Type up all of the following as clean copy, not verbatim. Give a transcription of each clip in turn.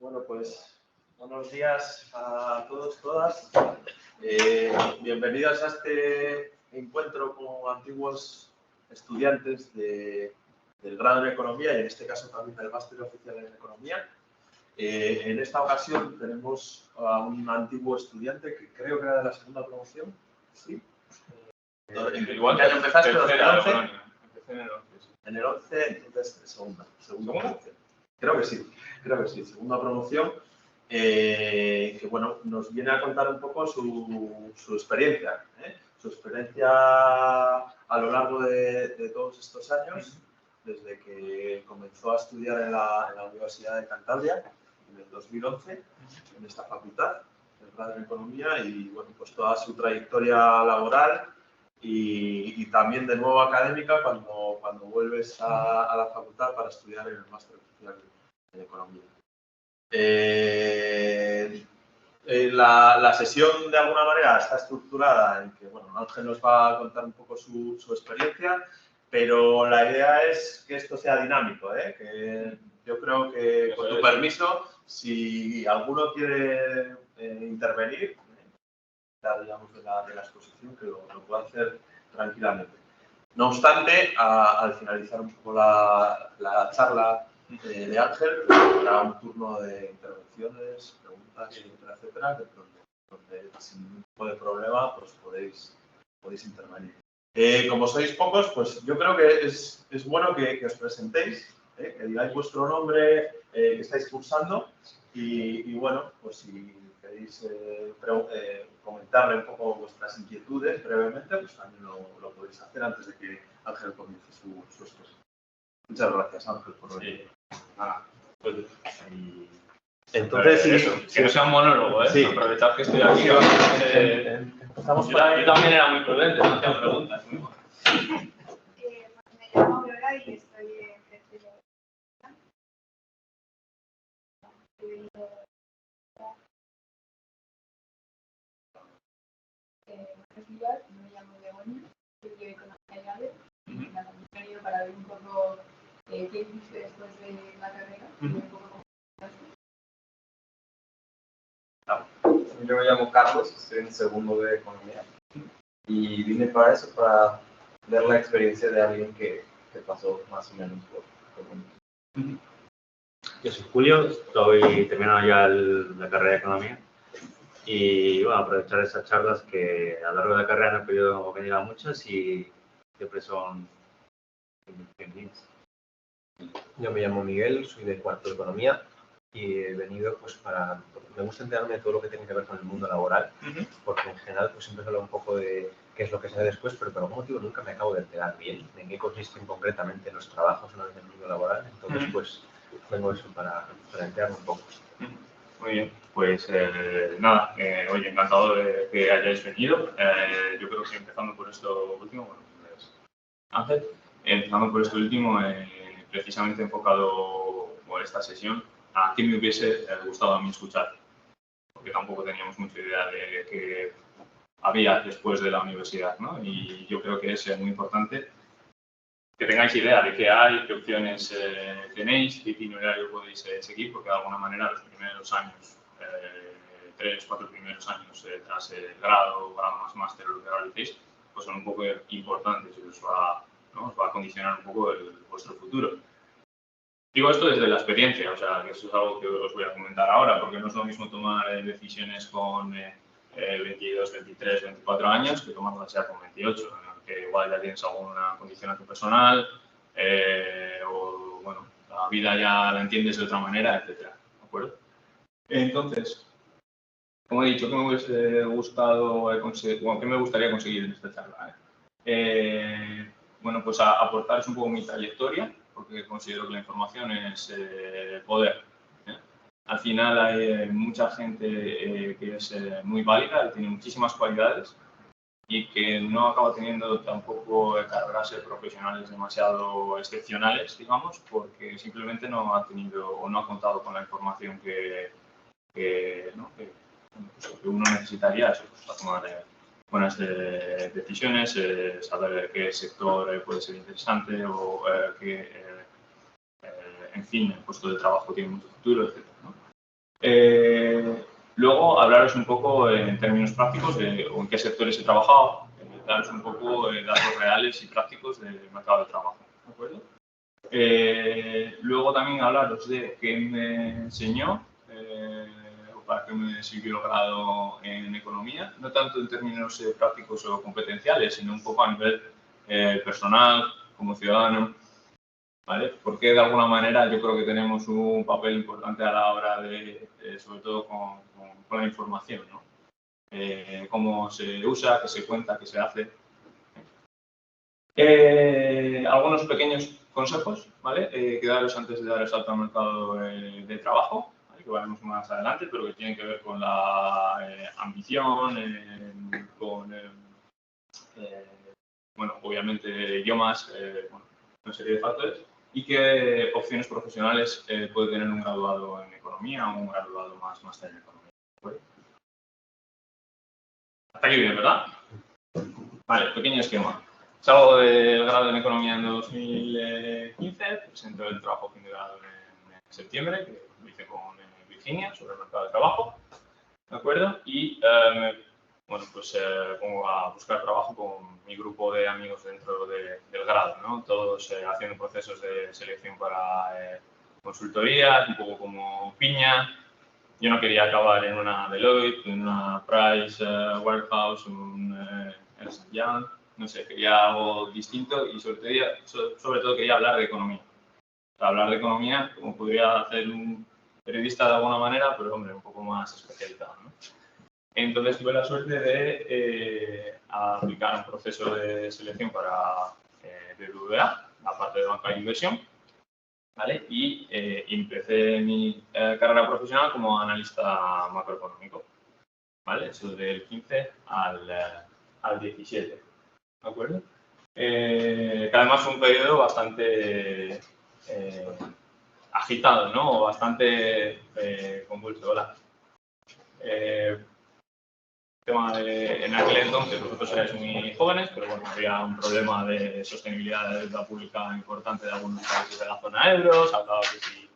Bueno, pues buenos días a todos, todas. Bienvenidos a este encuentro con antiguos estudiantes del grado en Economía y en este caso también del máster oficial en Economía. En esta ocasión tenemos a un antiguo estudiante que creo que era de la segunda promoción. ¿Sí? Igual ¿Qué año empezaste? ¿2011? Empecé en el 11. Sí. En el 11, entonces segunda promoción. Creo que sí, segunda promoción, que bueno, nos viene a contar un poco su experiencia, su experiencia a lo largo de todos estos años, desde que comenzó a estudiar en la Universidad de Cantabria en el 2011, en esta facultad, el grado en Economía, y bueno, pues toda su trayectoria laboral y también de nuevo académica cuando vuelves a la facultad para estudiar en el máster oficial en Economía. La sesión de alguna manera está estructurada en que bueno, Ángel nos va a contar un poco su experiencia, pero la idea es que esto sea dinámico, que yo creo que con tu permiso, si alguno quiere intervenir, digamos, de la exposición, que lo pueda hacer tranquilamente. No obstante, al finalizar un poco la charla de Ángel, habrá un turno de intervenciones, preguntas, etcétera, donde sin ningún tipo de problema pues podéis intervenir. Como sois pocos, pues yo creo que es bueno que os presentéis, que digáis vuestro nombre, que estáis cursando y bueno, pues si queréis comentarle un poco vuestras inquietudes brevemente, pues también lo podéis hacer antes de que Ángel comience su exposición. Muchas gracias, Ángel, por venir. Pues, entonces, que no sea un monólogo, sí. Aprovechad que estoy aquí. Empezamos yo también era muy prudente, no hacía preguntas. Me llamo Aurora y estoy en tercero. He venido estudiar, me llamo Begoña, estudio Economía y Arte y nada, he venido para ver un poco qué hiciste después de la carrera y un poco cómo Yo me llamo Carlos, estoy en segundo de Economía y vine para eso, para ver la experiencia de alguien que pasó más o menos por Economía. Yo soy Julio, estoy terminando ya la carrera de Economía y bueno, aprovechar esas charlas que a lo largo de la carrera no he podido venir a muchas y siempre son bienvenidas. Yo me llamo Miguel, soy de cuarto de Economía y he venido pues me gusta enterarme de todo lo que tiene que ver con el mundo laboral, porque en general pues siempre se habla un poco de qué es lo que se ve después, pero por algún motivo nunca me acabo de enterar bien en qué consisten concretamente los trabajos una vez en el mundo laboral, entonces pues vengo eso para enterarme un poco. Muy bien, pues nada, oye, encantado de que hayáis venido. Yo creo que empezando por esto último, bueno, pues, Ángel, empezando por esto último, precisamente enfocado por esta sesión, a qué me hubiese gustado a mí escuchar, porque tampoco teníamos mucha idea de qué había después de la universidad, ¿no? Y yo creo que es muy importante que tengáis idea de qué hay, qué opciones tenéis, qué itinerario podéis seguir, porque de alguna manera los primeros años, 3, 4 primeros años tras el grado más máster, lo que realicéis, pues son un poco importantes y os va a condicionar un poco vuestro futuro. Digo esto desde la experiencia, o sea, que eso es algo que os voy a comentar ahora, porque no es lo mismo tomar decisiones con 22, 23, 24 años que tomarlas ya con 28, que igual ya tienes alguna condicionante personal o, bueno, la vida ya la entiendes de otra manera, etcétera, ¿de acuerdo? Entonces, como he dicho, ¿qué me hubiese gustado conseguir, bueno, qué me gustaría conseguir en esta charla? Bueno, pues aportaros un poco mi trayectoria, porque considero que la información es poder. Al final hay mucha gente que es muy válida, tiene muchísimas cualidades y que no acaba teniendo tampoco carreras profesionales demasiado excepcionales, digamos, porque simplemente no ha tenido o no ha contado con la información que uno necesitaría eso, para tomar buenas decisiones, saber qué sector puede ser interesante o en fin, el puesto de trabajo tiene mucho futuro, etc., ¿no? Luego, hablaros un poco en términos prácticos de en qué sectores he trabajado, daros un poco datos reales y prácticos del mercado de trabajo, ¿de acuerdo? Luego también hablaros de qué me enseñó o para qué me sirvió el grado en economía, no tanto en términos prácticos o competenciales, sino un poco a nivel personal, como ciudadano, ¿vale? Porque de alguna manera yo creo que tenemos un papel importante a la hora de, sobre todo con la información, ¿no? Cómo se usa, qué se cuenta, qué se hace. Algunos pequeños consejos, ¿vale? Que daros antes de dar el salto al mercado de trabajo, ¿vale? Que veremos más adelante, pero que tienen que ver con la ambición, con, bueno, obviamente idiomas, bueno, una serie de factores, y qué opciones profesionales puede tener un graduado en economía o un graduado máster en economía. ¿Vale? Hasta aquí bien, ¿verdad? Vale, pequeño esquema. Salgo del grado en economía en 2015, presento el trabajo fin de grado en septiembre, que lo hice con Virginia sobre el mercado de trabajo, ¿de acuerdo? Y bueno, pues pongo a buscar trabajo con mi grupo de amigos dentro del grado, ¿no? Todos haciendo procesos de selección para consultorías, un poco como piña. Yo no quería acabar en una Deloitte, en una Price Waterhouse, un Ernst & Young, no sé, quería algo distinto y sobre todo quería hablar de economía. Hablar de economía como podría hacer un periodista de alguna manera, pero hombre, un poco más especializado, ¿no? Entonces tuve la suerte de aplicar un proceso de selección para BBVA, la parte de banca de inversión, ¿vale? Y empecé mi carrera profesional como analista macroeconómico, ¿vale? Eso del 15 al 17, ¿de acuerdo? Que además fue un periodo bastante agitado, ¿no? Bastante convulso. Hola. En aquel entonces vosotros erais muy jóvenes, pero bueno, había un problema de sostenibilidad de deuda pública importante de algunos países de la zona euro, se hablaba que si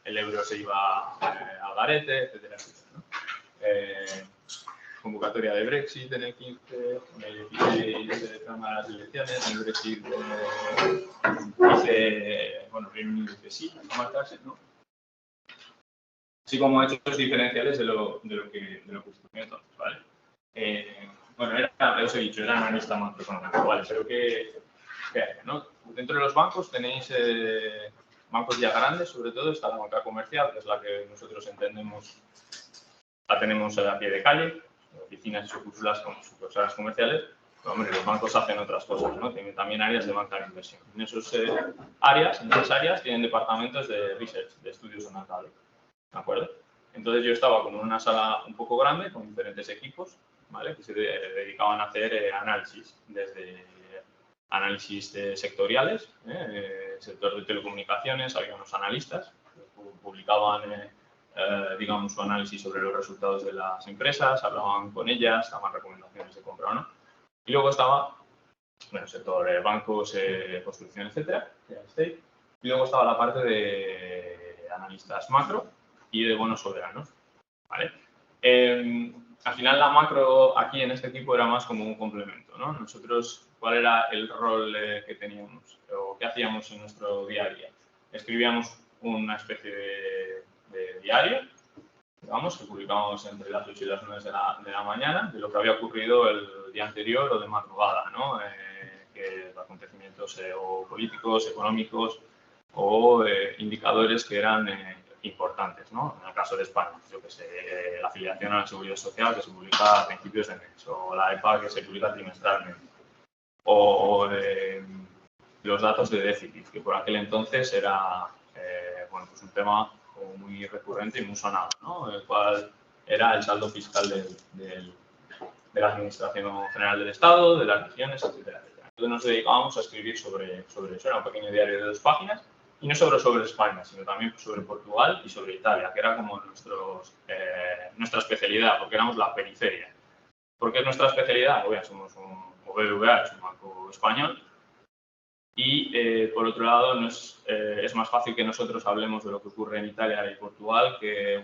el euro se iba al garete, etcétera, etcétera, ¿no? Convocatoria de Brexit en el 15, en el 16 se llaman las elecciones, en el Brexit dice, bueno, Reino Unido dice sí, a marcarse, ¿no? Así como hechos diferenciales de lo que ocurrió entonces, ¿vale? Bueno, os he dicho, era analista macroeconómico, ¿vale? Pero ¿qué hay, no? Dentro de los bancos tenéis bancos ya grandes, sobre todo está la banca comercial, que es la que nosotros entendemos, la tenemos a pie de calle, oficinas y sucursales comerciales, pero hombre, los bancos hacen otras cosas, ¿no? Tienen también áreas de banca de inversión. En esas áreas tienen departamentos de research, de estudios de mercado, ¿de acuerdo? Entonces yo estaba con una sala un poco grande, con diferentes equipos, ¿vale? Que se dedicaban a hacer análisis, desde análisis sectoriales, sector de telecomunicaciones, había unos analistas que publicaban digamos, su análisis sobre los resultados de las empresas, hablaban con ellas, daban recomendaciones de compra o no. Y luego estaba, bueno, el sector de bancos, construcción, etcétera, y luego estaba la parte de analistas macro y de bonos soberanos, ¿vale? Al final la macro aquí en este equipo era más como un complemento, ¿no? Nosotros, ¿cuál era el rol que teníamos o qué hacíamos en nuestro día a día? Escribíamos una especie de diario, digamos, que publicábamos entre las 8 y las 9 de la mañana, de lo que había ocurrido el día anterior o de madrugada, ¿no? Que acontecimientos o políticos, económicos o indicadores que eran importantes, ¿no? En el caso de España, yo que sé, la afiliación a la Seguridad Social que se publica a principios de mes, o la EPA que se publica trimestralmente, o los datos de déficit, que por aquel entonces era bueno, pues un tema muy recurrente y muy sonado, ¿no? El cual era el saldo fiscal de la Administración General del Estado, de las regiones, etcétera, etcétera. Entonces nos dedicábamos a escribir sobre eso, era un pequeño diario de 2 páginas, y no solo sobre España, sino también sobre Portugal y sobre Italia, que era como nuestra especialidad, porque éramos la periferia. ¿Por qué es nuestra especialidad? Bueno, somos BBVA, es un banco español, Y, por otro lado, es más fácil que nosotros hablemos de lo que ocurre en Italia y Portugal que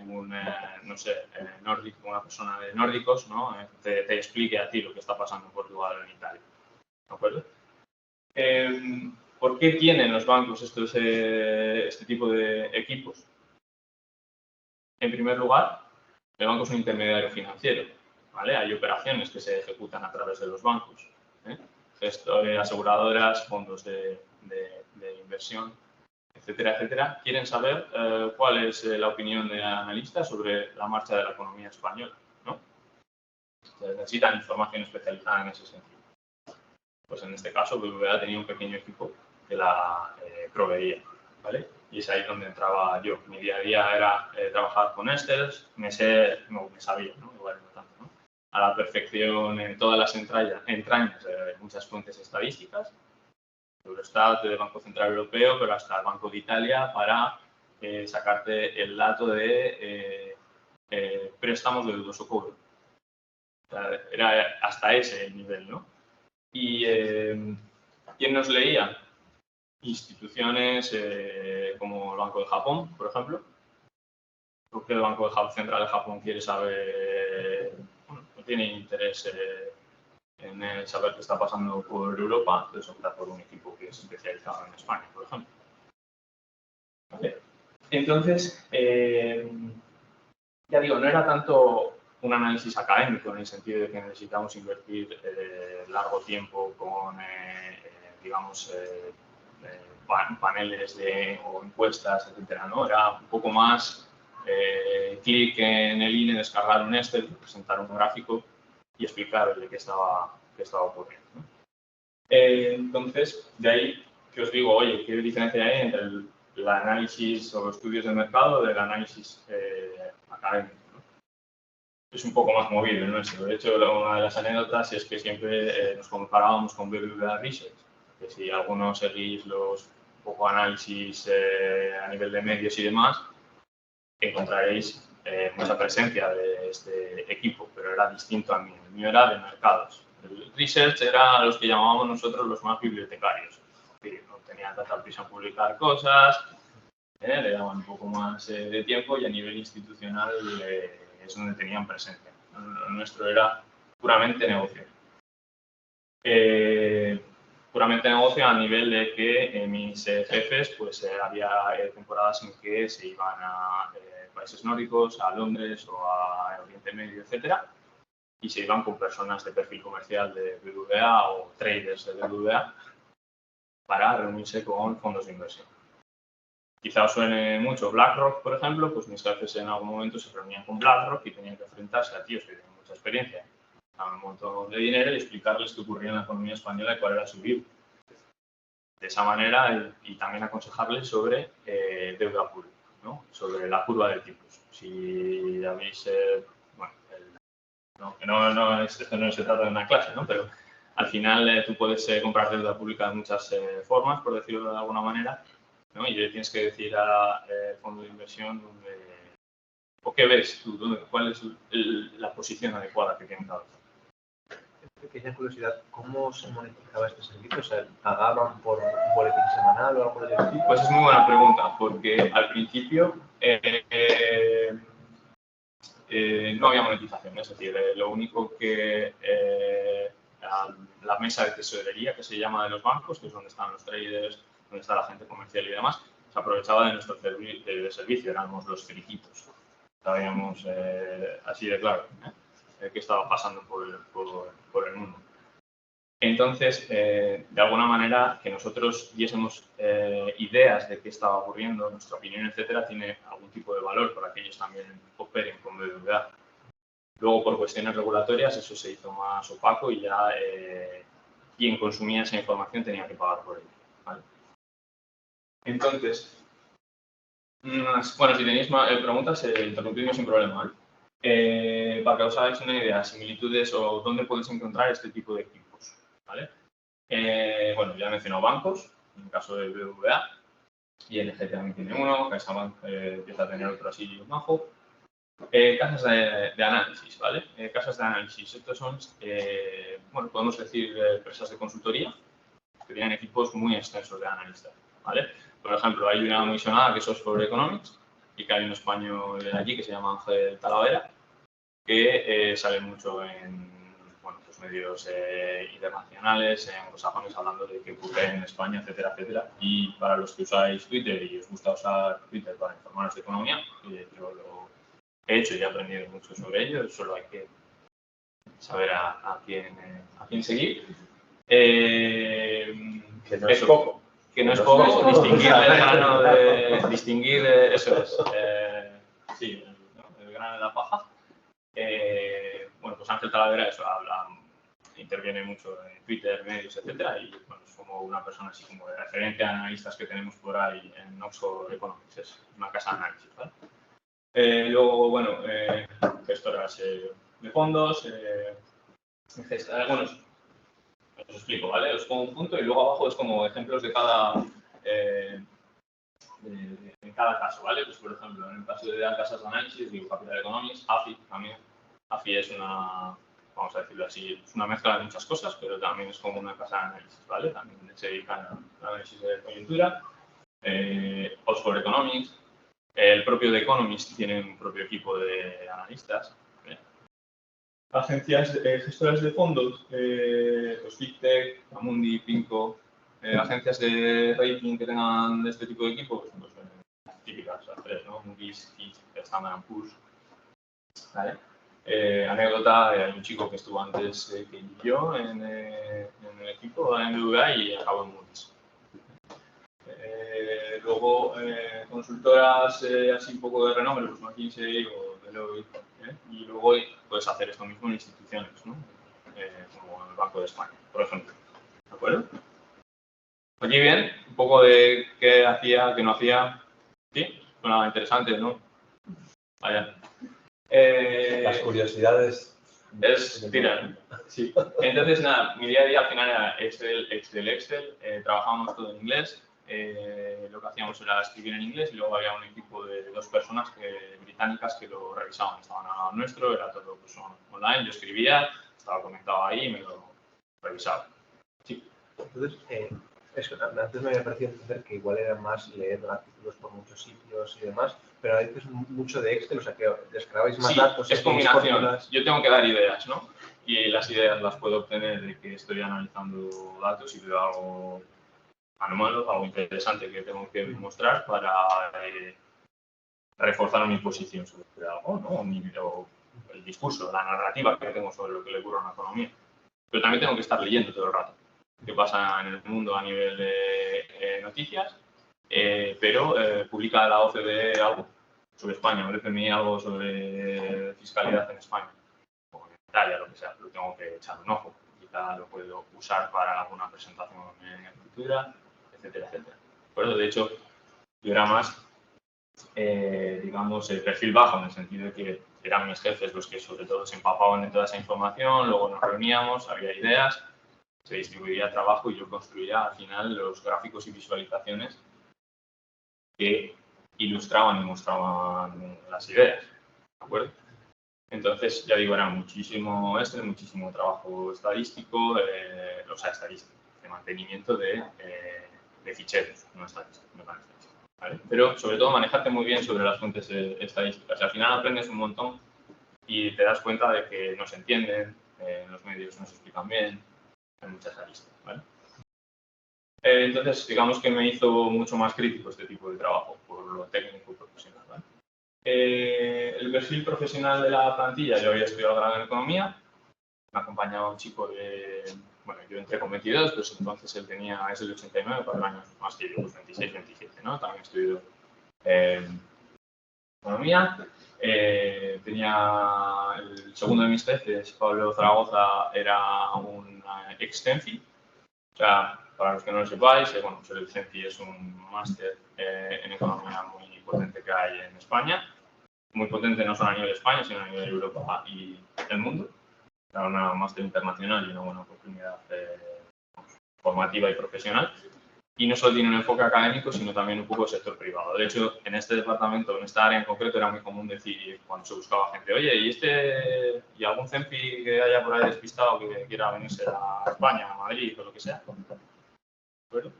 no sé, nórdico, una persona de nórdicos, ¿no? te explique a ti lo que está pasando en Portugal o en Italia. ¿De acuerdo? ¿Por qué tienen los bancos este tipo de equipos? En primer lugar, el banco es un intermediario financiero, ¿vale? Hay operaciones que se ejecutan a través de los bancos, ¿eh? Aseguradoras, fondos de inversión, etcétera, etcétera, quieren saber cuál es la opinión de analistas sobre la marcha de la economía española, ¿no? Entonces, necesitan información especializada en ese sentido. Pues en este caso, BBVA tenía un pequeño equipo que la proveía, ¿vale? Y es ahí donde entraba yo. Mi día a día era trabajar con Excel, me sabía, ¿no? Igual no tanto, ¿no? A la perfección en todas las entrañas de muchas fuentes estadísticas, Eurostat, del Banco Central Europeo, pero hasta el Banco de Italia para sacarte el dato de préstamos de dudoso cobro. O sea, era hasta ese el nivel, ¿no? Y ¿quién nos leía? Instituciones como el Banco de Japón, por ejemplo. Porque el Banco Central de Japón quiere saber, bueno, no tiene interés en saber qué está pasando por Europa, entonces opta por un equipo que es especializado en España, por ejemplo. ¿Vale? Entonces, ya digo, no era tanto un análisis académico en el sentido de que necesitamos invertir largo tiempo con, digamos, paneles o encuestas, etcétera, ¿no? Era un poco más clic en el INE, descargar un Excel, presentar un gráfico y explicar qué estaba ocurriendo, ¿no? Entonces, de ahí que os digo, oye, ¿qué diferencia hay entre el análisis o estudios de mercado del análisis académico, ¿no? Es un poco más movido el nuestro. De hecho, una de las anécdotas es que siempre nos comparábamos con BBVA Research, que si algunos seguís los poco análisis a nivel de medios y demás, encontraréis mucha presencia de este equipo, pero era distinto a mí. El mío era de mercados. El research era los que llamábamos nosotros los más bibliotecarios. Es decir, no tenían tanta prisa en publicar cosas, le daban un poco más de tiempo y a nivel institucional es donde tenían presencia. Lo nuestro era puramente negocio. Puramente negocio a nivel de que mis jefes, pues había temporadas en que se iban a países nórdicos, a Londres o a Oriente Medio, etcétera, y se iban con personas de perfil comercial de BBVA o traders de BBVA para reunirse con fondos de inversión. Quizá os suene mucho BlackRock, por ejemplo, pues mis jefes en algún momento se reunían con BlackRock y tenían que enfrentarse a tíos que tienen mucha experiencia, a un montón de dinero y explicarles qué ocurría en la economía española y cuál era su view. De esa manera y también aconsejarles sobre deuda pública, ¿no? Sobre la curva de tipos. Si habéis, bueno, esto no se trata de una clase, ¿no? Pero al final tú puedes comprar deuda pública de muchas formas, por decirlo de alguna manera, ¿no? Y le tienes que decir al fondo de inversión o qué ves tú, cuál es la posición adecuada que tiene cada uno. Pequeña curiosidad, ¿cómo se monetizaba este servicio? O sea, ¿pagaban por un boletín semanal o algo de ese tipo? Pues es muy buena pregunta, porque al principio no había monetización, es decir, lo único que la mesa de tesorería, que se llama de los bancos, que es donde están los traders, donde está la gente comercial y demás, se aprovechaba de nuestro servicio, éramos los friquitos. Sabíamos así de claro qué estaba pasando por el mundo. Entonces, de alguna manera, que nosotros diésemos ideas de qué estaba ocurriendo, nuestra opinión, etcétera, tiene algún tipo de valor para que ellos también operen con BBVA. Luego, por cuestiones regulatorias, eso se hizo más opaco y ya quien consumía esa información tenía que pagar por ello, ¿vale? Entonces, bueno, si tenéis más preguntas, interrumpidme sin problema, ¿vale? Para que os hagáis una idea, similitudes o dónde podéis encontrar este tipo de equipos, ¿vale? Bueno, ya he mencionado bancos, en el caso de BBVA, ING también tiene uno, CaixaBank empieza a tener otro así majo. Casas de análisis, ¿vale? Casas de análisis, estos son, bueno, podemos decir empresas de consultoría que tienen equipos muy extensos de analistas, ¿vale? Por ejemplo, hay una muy sonada que es Oxford Economics y que hay un español de allí que se llama Ángel Talavera, que sale mucho en pues medios internacionales, anglosajones, hablando de qué ocurre en España, etcétera, etcétera. Y para los que usáis Twitter y os gusta usar Twitter para informaros de economía, yo lo he hecho y he aprendido mucho sobre ello, solo hay que saber a quién seguir. Que no es poco. Que no es poco, distinguir el grano de... eso es. Sí, el grano de la paja. Bueno, pues Ángel Talavera eso, interviene mucho en Twitter, medios, etcétera, y bueno, es como una persona así como de referente a analistas que tenemos por ahí en Oxford Economics, es una casa de análisis, ¿vale? Luego, bueno, gestoras de fondos, bueno, os explico, ¿vale? Os pongo un punto y luego abajo es como ejemplos de cada en cada caso, ¿vale? Pues por ejemplo, en el caso de casas de análisis, digo Capital Economics, AFI también. AFI es una, vamos a decirlo así, es una mezcla de muchas cosas, pero también es como una casa de análisis, ¿vale? También se dedican al análisis de coyuntura. Oxford Economics, el propio The Economist tiene un propio equipo de analistas. Agencias gestoras de fondos, pues FinTech, Amundi, Pinco, agencias de rating que tengan este tipo de equipos, pues típicas, las tres, ¿no? Moody's, Fitch, Standard & Poor's. ¿Vale? Anécdota, hay un chico que estuvo antes que yo en el equipo de MBA y acabó en Moody's. Luego, consultoras así un poco de renombre, pues McKinsey o Deloitte, y luego puedes hacer esto mismo en instituciones, ¿no? Como el Banco de España, por ejemplo. ¿De acuerdo? Aquí bien, un poco de qué hacía, qué no hacía. Sí, suena interesante, ¿no? Vaya. Las curiosidades. Tiran. Sí. Entonces, nada, mi día a día al final era Excel. Trabajábamos todo en inglés. Lo que hacíamos era escribir en inglés y luego había un equipo de 2 personas británicas que lo revisaban. Estaban al lado nuestro, era todo pues, online. Yo escribía, estaba conectado ahí y me lo revisaba. Sí. Entonces, antes me había parecido entender que igual era más leer artículos por muchos sitios y demás, pero a veces mucho de Excel, o sea que descargabais más datos. Es combinación. Yo tengo que dar ideas, ¿no? Y las ideas las puedo obtener de que estoy analizando datos y veo algo anómalo, algo interesante que tengo que mostrar para reforzar mi posición sobre algo, ¿no? O el discurso, la narrativa que tengo sobre lo que le ocurre a una economía. Pero también tengo que estar leyendo todo el rato qué pasa en el mundo a nivel de noticias, pero publica la OCDE algo sobre España, o el FMI algo sobre fiscalidad en España, o en Italia, lo que sea, lo tengo que echar un ojo. Quizá lo puedo usar para alguna presentación en futura, etcétera, etcétera. Por eso, de hecho, yo era más, digamos, el perfil bajo, en el sentido de que eran mis jefes los que sobre todo se empapaban de toda esa información, luego nos reuníamos, había ideas, se distribuía el trabajo y yo construía al final los gráficos y visualizaciones que ilustraban y mostraban las ideas, ¿de acuerdo? Entonces, ya digo, era muchísimo muchísimo trabajo estadístico, o sea, estadístico, de mantenimiento de ficheros, no estadístico, ¿vale? Pero, sobre todo, manejarte muy bien sobre las fuentes estadísticas. Al final aprendes un montón y te das cuenta de que no se entienden, los medios no se explican bien, hay muchas aristas, ¿vale? Entonces, digamos que me hizo mucho más crítico este tipo de trabajo, por lo técnico y profesional, ¿vale? El perfil profesional de la plantilla, yo había estudiado grado en economía, me acompañaba un chico de, bueno, yo entré con 22, pues entonces él es el 89, para el año más que yo, pues 26, 27, ¿no? También estudió economía. Tenía el segundo de mis jefes, Pablo Zaragoza, era un ex-CENFI. O sea, para los que no lo sepáis, bueno, pues el CENFI es un máster en economía muy potente que hay en España. Muy potente no solo a nivel de España, sino a nivel de Europa y el mundo. Era una máster internacional y una buena oportunidad formativa y profesional. Y no solo tiene un enfoque académico, sino también un poco sector privado. De hecho, en este departamento, en esta área en concreto, era muy común decir, cuando se buscaba gente, oye, ¿y algún CENFI que haya por ahí despistado que quiera venirse a España, a Madrid o lo que sea? acuerdo?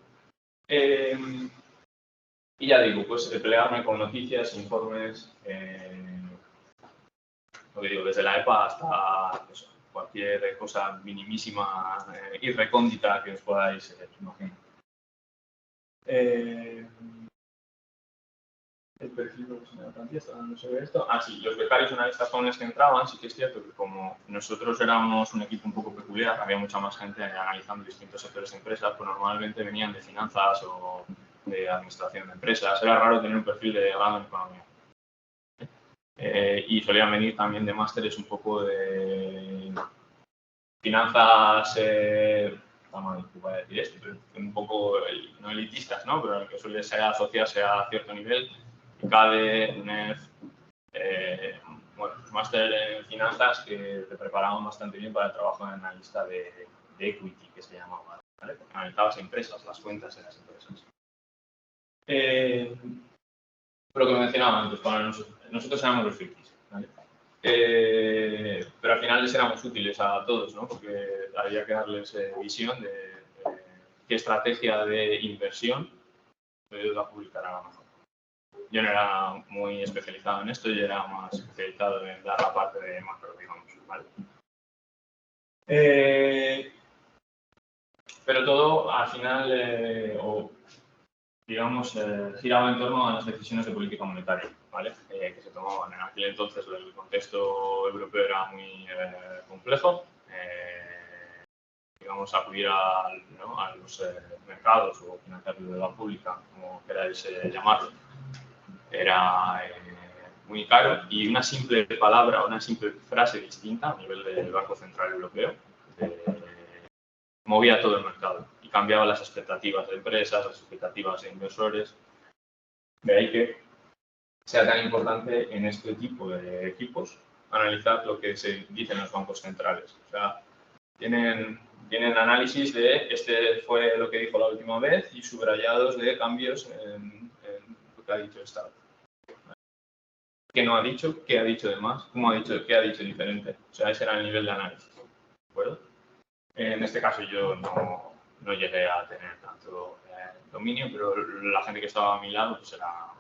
Y ya digo, pues pelearme con noticias, informes, lo que digo, desde la EPA hasta pues, cualquier cosa minimísima y recóndita que os podáis imaginar. El perfil de la plantilla, no se ve esto. Ah, sí, los becarios analistas jóvenes que entraban, sí que es cierto que como nosotros éramos un equipo un poco peculiar, había mucha más gente analizando distintos sectores de empresas, pues normalmente venían de finanzas o de administración de empresas. Era raro tener un perfil de grado en economía. Y solían venir también de másteres un poco de finanzas, vamos a decir esto, pero un poco no elitistas, ¿no? Pero el que suele ser asociarse a cierto nivel, CADE, UNEF, bueno, máster en finanzas que te preparaban bastante bien para el trabajo de analista de equity, que se llamaba, ¿vale? Porque analizabas empresas, las cuentas de las empresas. Lo que mencionaba antes, para nosotros éramos los frikis, ¿vale? Pero al final les éramos útiles a todos, ¿no? Porque había que darles visión de qué estrategia de inversión de deuda pública era la mejor. Yo no era muy especializado en esto, yo era más especializado en dar la parte de macro, digamos, ¿vale? Pero todo al final, digamos, giraba en torno a las decisiones de política monetaria, ¿vale? Que se tomaban. En aquel entonces el contexto europeo era muy complejo. Digamos, acudir a los mercados o financiar la deuda pública, como queráis llamarlo, era muy caro y una simple palabra, una simple frase distinta a nivel del Banco Central Europeo movía todo el mercado y cambiaba las expectativas de empresas, las expectativas de inversores. De ahí que sea tan importante en este tipo de equipos analizar lo que se dice en los bancos centrales. O sea, tienen análisis de este fue lo que dijo la última vez y subrayados de cambios en lo que ha dicho el Estado. ¿Qué no ha dicho? ¿Qué ha dicho de más? ¿Cómo ha dicho? ¿Qué ha dicho diferente? O sea, ese era el nivel de análisis. ¿De acuerdo? En este caso yo no llegué a tener tanto dominio, pero la gente que estaba a mi lado pues era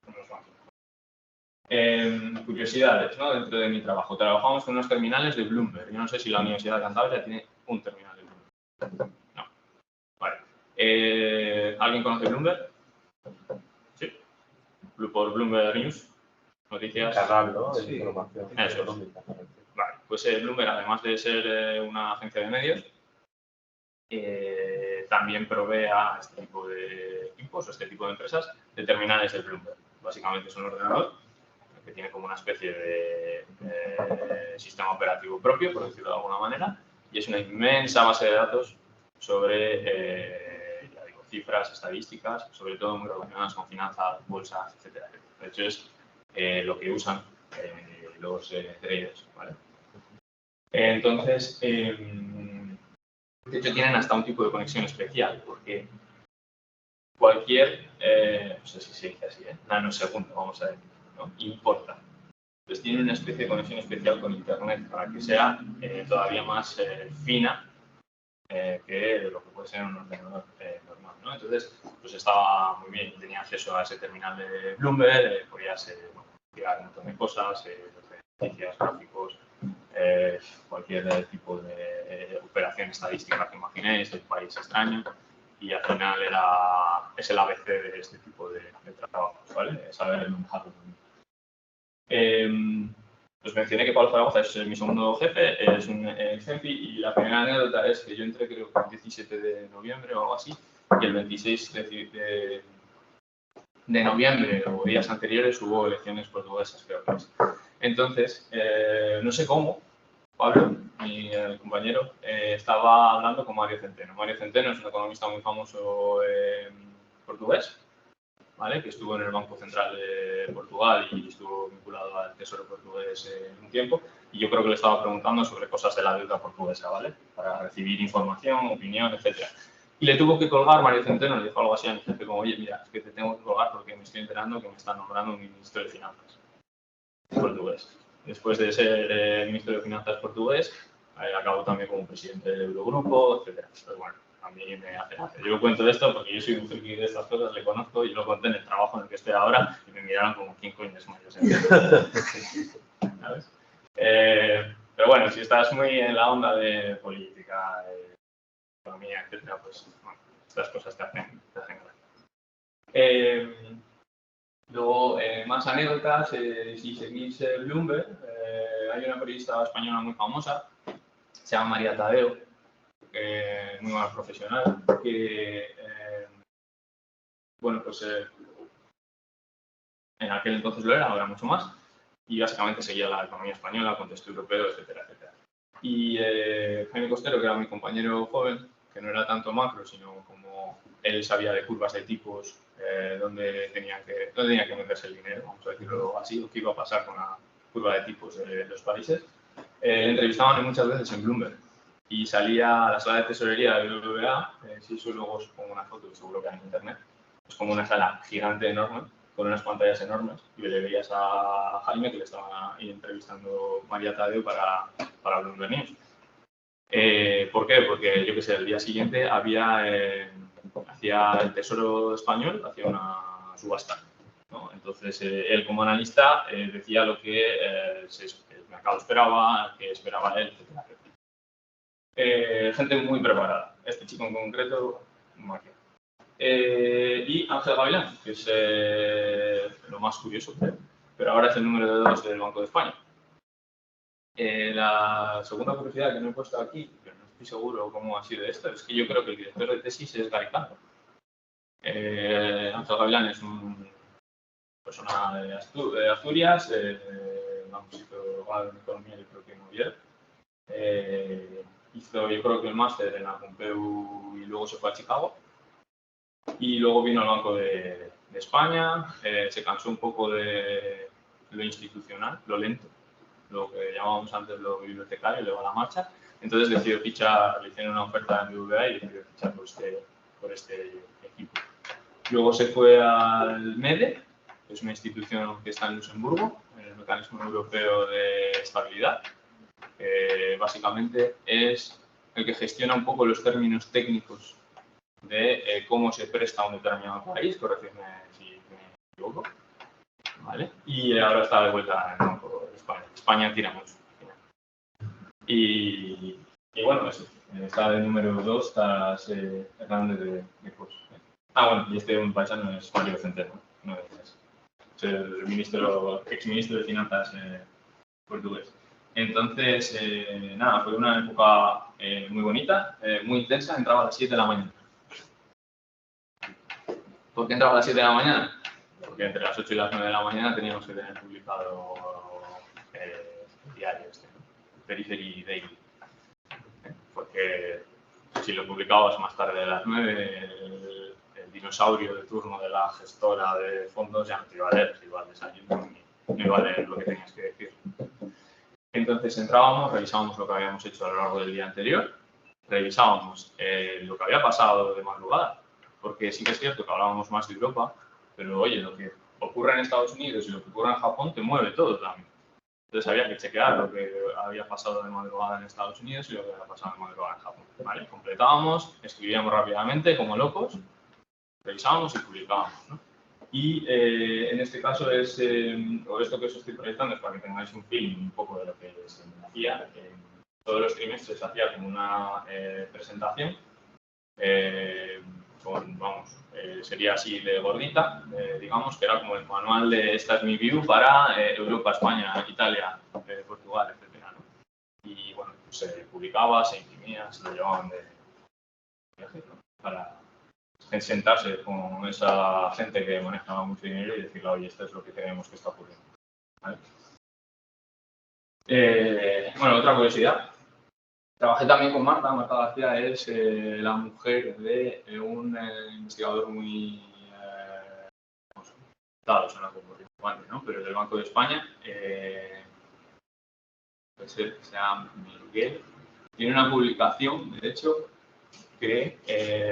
unos máximos. Curiosidades, ¿no? Dentro de mi trabajo. Trabajamos con unos terminales de Bloomberg. Yo no sé si la Universidad de Cantabria tiene un terminal de Bloomberg. No. Vale. ¿Alguien conoce Bloomberg? Sí. Por Bloomberg News. Noticias. Canal, ¿no? De Sí. información. Eso. Vale. Pues Bloomberg, además de ser una agencia de medios, también provee a este tipo de equipos o este tipo de empresas de terminales de Bloomberg. Básicamente es un ordenador que tiene como una especie de sistema operativo propio, por decirlo de alguna manera, y es una inmensa base de datos sobre ya digo, cifras, estadísticas, sobre todo muy relacionadas con finanzas, bolsas, etc. De hecho, es lo que usan los traders, ¿vale? Entonces, de hecho, tienen hasta un tipo de conexión especial, porque cualquier, no sé si se dice así, nanosegundo, vamos a decir, ¿no? Importa. Entonces, tienen una especie de conexión especial con Internet para que sea todavía más fina que lo que puede ser un ordenador normal, ¿no? Entonces, pues estaba muy bien, tenía acceso a ese terminal de Bloomberg, podías tirar un montón de cosas, noticias, gráficos, cualquier tipo de operación estadística que imaginéis, del país extraño, y al final es el ABC de este tipo de trabajos, ¿vale? Saber manejarlo. Os mencioné que Pablo Zaragoza es mi segundo jefe, es un CEMPI, y la primera anécdota es que yo entré creo que el 17 de noviembre o algo así, y el 26 de noviembre o días anteriores hubo elecciones portuguesas, creo que es. Entonces, no sé cómo, Pablo, mi compañero, estaba hablando con Mario Centeno. Mario Centeno es un economista muy famoso portugués, ¿vale? Que estuvo en el Banco Central de Portugal y estuvo vinculado al Tesoro portugués un tiempo. Y yo creo que le estaba preguntando sobre cosas de la deuda portuguesa, ¿vale? Para recibir información, opinión, etc. Y le tuvo que colgar Mario Centeno, le dijo algo así a mi jefe, como, oye, mira, es que te tengo que colgar porque me estoy enterando que me están nombrando un ministro de Finanzas portugués. Después de ser ministro de Finanzas portugués, acabó también como presidente del Eurogrupo, etc. Pero bueno, a mí me hace gracia. Yo cuento esto porque yo soy un friki de estas cosas, le conozco y lo conté en el trabajo en el que estoy ahora y me miraron como ¿quién coño es Mario Centeno? ¿Sabes? Pero bueno, si estás muy en la onda de política, economía, etcétera, pues bueno, estas cosas te hacen gracia. Luego, más anécdotas, si seguís Bloomberg, hay una periodista española muy famosa, se llama María Tadeo, muy buena profesional, que, bueno, pues en aquel entonces lo era, ahora mucho más, y básicamente seguía la economía española, contexto europeo, etcétera, etcétera. Y Jaime Costero, que era mi compañero joven, que no era tanto macro, sino como él sabía de curvas de tipos, dónde tenía que meterse el dinero, vamos a decirlo así, o qué iba a pasar con la curva de tipos de los países. Le entrevistaban muchas veces en Bloomberg y salía a la sala de tesorería de BBVA, si eso luego os pongo una foto, seguro que hay en internet, es como una sala gigante, enorme, con unas pantallas enormes, y le veías a Jaime que le estaba entrevistando María Tadeo para Bloomberg News. ¿Por qué? Porque yo que sé, el día siguiente hacía el Tesoro Español, hacía una subasta, ¿no? Entonces él como analista decía lo que el mercado esperaba, que esperaba él, etcétera, etcétera. Gente muy preparada. Este chico en concreto, máquina. Y Ángel Gavilán, que es lo más curioso, pero ahora es el número 2 del Banco de España. La segunda curiosidad que no he puesto aquí, pero no estoy seguro cómo ha sido esto, es que yo creo que el director de tesis es Gary Cantor. Ángel Gavilán es una persona de Asturias, hizo grado en economía, yo creo que muy bien. Hizo, yo creo que el máster en la Pompeu y luego se fue a Chicago. Y luego vino al Banco de España, se cansó un poco de lo institucional, lo lento, lo que llamábamos antes lo bibliotecario, le va a la marcha. Entonces decidió fichar, le hicieron una oferta en BBVA y decidió fichar por este equipo. Luego se fue al MEDE, que es una institución que está en Luxemburgo, en el Mecanismo Europeo de Estabilidad, que básicamente es el que gestiona un poco los términos técnicos de cómo se presta a un determinado país, corregidme si me equivoco, ¿vale? Y ahora está de vuelta en el Banco de España. España tira mucho. Y bueno, eso. Está de número 2 tras Hernández de Cos. Bueno, y este un paisano es Mario Centeno, no es el exministro de Finanzas portugués. Entonces, nada, fue una época muy bonita, muy intensa, entraba a las 7 de la mañana. ¿Por qué entraba a las 7 de la mañana? Porque entre las 8 y las 9 de la mañana teníamos que tener publicado el diario Periphery Daily. Porque si lo publicabas más tarde de las 9, el dinosaurio de turno de la gestora de fondos ya no te iba a leer, se iba al desayuno y no iba a leer lo que tenías que decir. Entonces entrábamos, revisábamos lo que habíamos hecho a lo largo del día anterior, revisábamos lo que había pasado de madrugada, porque sí que es cierto que hablábamos más de Europa, pero oye, lo que ocurre en Estados Unidos y lo que ocurre en Japón te mueve todo también. Entonces había que chequear lo que había pasado de madrugada en Estados Unidos y lo que había pasado de madrugada en Japón. ¿Vale? Completábamos, escribíamos rápidamente como locos, revisábamos y publicábamos, ¿no? Y en este caso o esto que os estoy proyectando es para que tengáis un feeling un poco de lo que se hacía. Todos los trimestres se hacía como una presentación sería así de gordita, digamos, que era como el manual de esta es mi view para Europa, España, Italia, Portugal, etc., ¿no? Y bueno, pues se publicaba, se imprimía, se lo llevaban de viaje, ¿no? Para sentarse con esa gente que manejaba mucho dinero y decirle, oye, esto es lo que creemos que está ocurriendo. ¿Vale? Bueno, otra curiosidad. Trabajé también con Marta. Marta García es la mujer de un investigador muy dado, suena como rimbombante, ¿no? Pero del Banco de España, puede ser que sea Miguel. Tiene una publicación, de hecho, que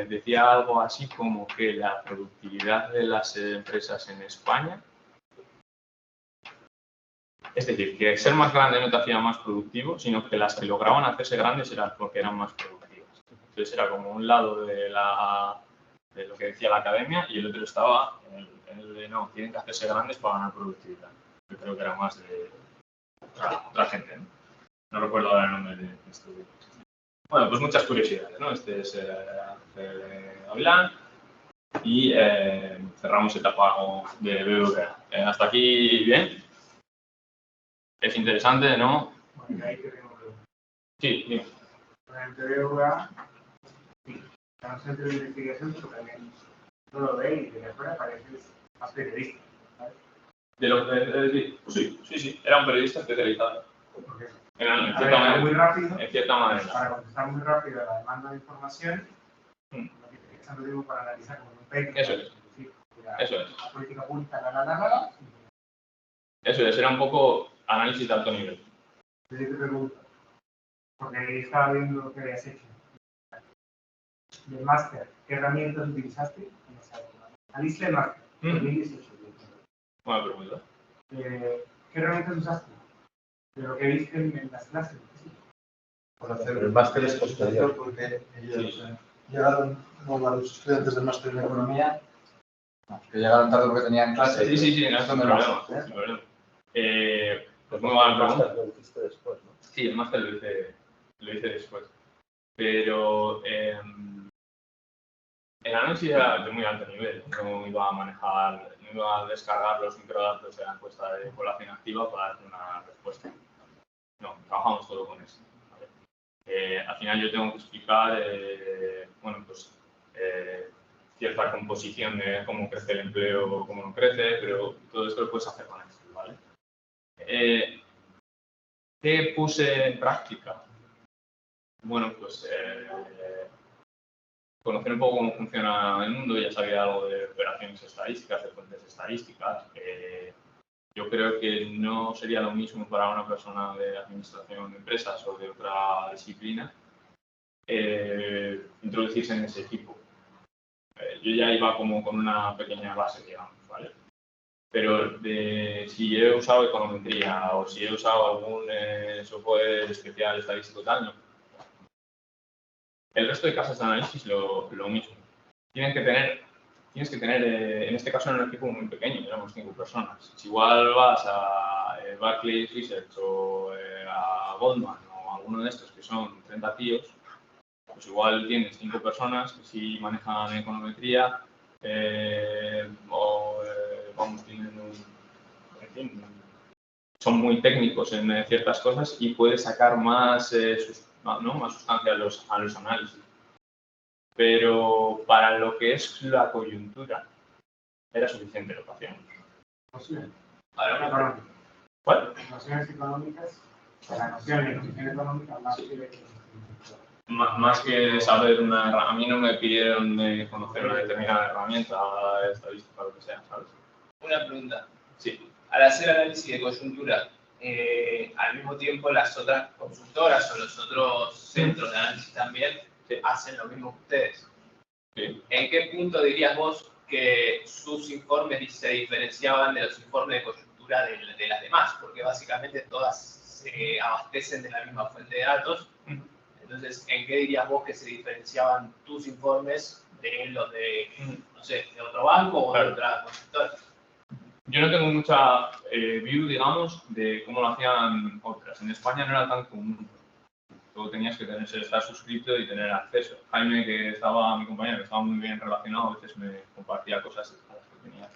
decía algo así como que la productividad de las empresas en España, es decir, que ser más grande no te hacía más productivo, sino que las que lograban hacerse grandes eran porque eran más productivas. Entonces era como un lado de lo que decía la academia y el otro estaba en el de no, tienen que hacerse grandes para ganar productividad. Yo creo que era más de otra gente, ¿no? No recuerdo ahora el nombre de este grupo. Bueno, pues muchas curiosidades, ¿no? Este es Avilán y cerramos etapa de BBVA. Hasta aquí, bien. Es interesante, ¿no? Bueno, ahí te tengo preguntas. Sí, dime. Con el BBVA, sí, está un centro de investigación, pero también no lo ve y desde afuera pareces más periodista, ¿sabes? Sí. Era un periodista especializado. Porque En cierta manera. muy rápido, En cierta manera. para contestar muy rápido a la demanda de información, Mm. lo que te echando tiempo para analizar como un técnico. Eso es. Sí, Eso es. la política pública, la. Eso es, era un poco análisis de alto nivel. Yo te pregunto, porque estaba viendo lo que habías hecho. Del máster, ¿qué herramientas utilizaste en esa época? Saliste del máster, 2018. Buena pregunta. ¿Qué herramientas usaste? De lo que viste en las clases. Por hacer el máster es posterior porque ellos llegaron, no, los estudiantes del máster en economía, que llegaron tarde porque tenían clase. Sí, no es un problema. Pues muy buena pregunta. Lo hiciste después, ¿no? Sí, el máster lo hice después. Pero el análisis era de muy alto nivel. No iba a manejar, no iba a descargar los microdatos de la encuesta de población activa para dar una respuesta. No, trabajamos todo con eso. ¿Vale? Al final yo tengo que explicar, cierta composición de cómo crece el empleo o cómo no crece, pero todo esto lo puedes hacer con Excel, ¿vale? ¿Qué puse en práctica? Bueno, pues conocer un poco cómo funciona el mundo, ya sabía algo de operaciones estadísticas, de fuentes estadísticas. Yo creo que no sería lo mismo para una persona de administración de empresas o de otra disciplina introducirse en ese equipo. Yo ya iba como con una pequeña base, digamos, ¿vale? Pero si he usado econometría o si he usado algún software especial estadístico tal, no. El resto de casas de análisis lo mismo. Tienes que tener, en este caso, en un equipo muy pequeño, éramos 5 personas. Si igual vas a Barclays Research o a Goldman o a alguno de estos que son 30 tíos, pues igual tienes 5 personas que sí manejan econometría son muy técnicos en ciertas cosas y puedes sacar más sustancia a los análisis. Pero para lo que es la coyuntura, era suficiente lo que hacíamos. ¿Cuál? Nociones económicas, la noción de noción económica más que Más que saber a mí no me pidieron conocer una determinada herramienta estadística o lo que sea, ¿sabes? Una pregunta. Sí. Al hacer análisis de coyuntura, al mismo tiempo las otras consultoras o los otros centros de análisis también hacen lo mismo que ustedes. Sí. ¿En qué punto dirías vos que sus informes se diferenciaban de los informes de coyuntura de las demás? Porque básicamente todas se abastecen de la misma fuente de datos. Entonces, ¿en qué dirías vos que se diferenciaban tus informes de los de, no sé, de otro banco o de otra consultora? Yo no tengo mucha view, digamos, de cómo lo hacían otras. En España no era tan común. Tú tenías que estar suscrito y tener acceso. Jaime, mi compañero, que estaba muy bien relacionado, a veces me compartía cosas a las que tenía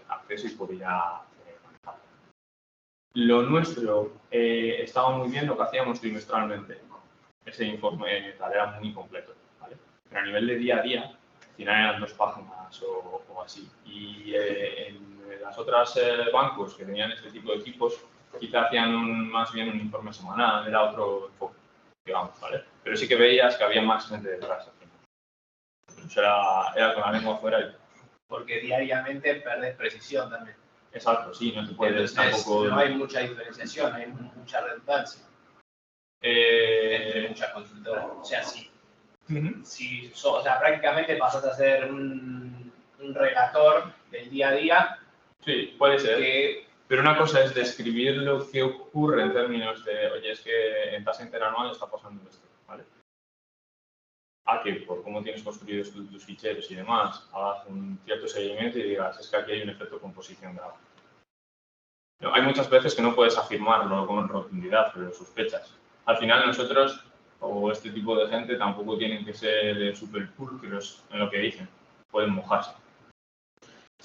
acceso y podía manejar. Lo nuestro estaba muy bien lo que hacíamos trimestralmente. Ese informe tal era muy completo, ¿vale? Pero a nivel de día a día, al final eran 2 páginas o así. Y en las otras bancos que tenían este tipo de equipos, quizá hacían más bien un informe semanal, era otro enfoque, digamos, ¿vale? Pero sí que veías que había más gente detrás. Eso era con la lengua afuera y... Porque diariamente perdés precisión también. Exacto, sí, no te puedes tampoco... No hay mucha diferenciación, hay mucha redundancia entre muchas consultoras. O sea, sí. O sea, prácticamente pasas a ser un relator del día a día. Sí, puede ser. Pero una cosa es describir lo que ocurre en términos de, oye, es que en tasa interanual está pasando esto, ¿vale? a que por cómo tienes construidos tus ficheros y demás, hagas un cierto seguimiento y digas, es que aquí hay un efecto composición de agua. No, hay muchas veces que no puedes afirmarlo con rotundidad, pero sospechas. Al final nosotros, o este tipo de gente, tampoco tienen que ser súper pulcros en lo que dicen. Pueden mojarse.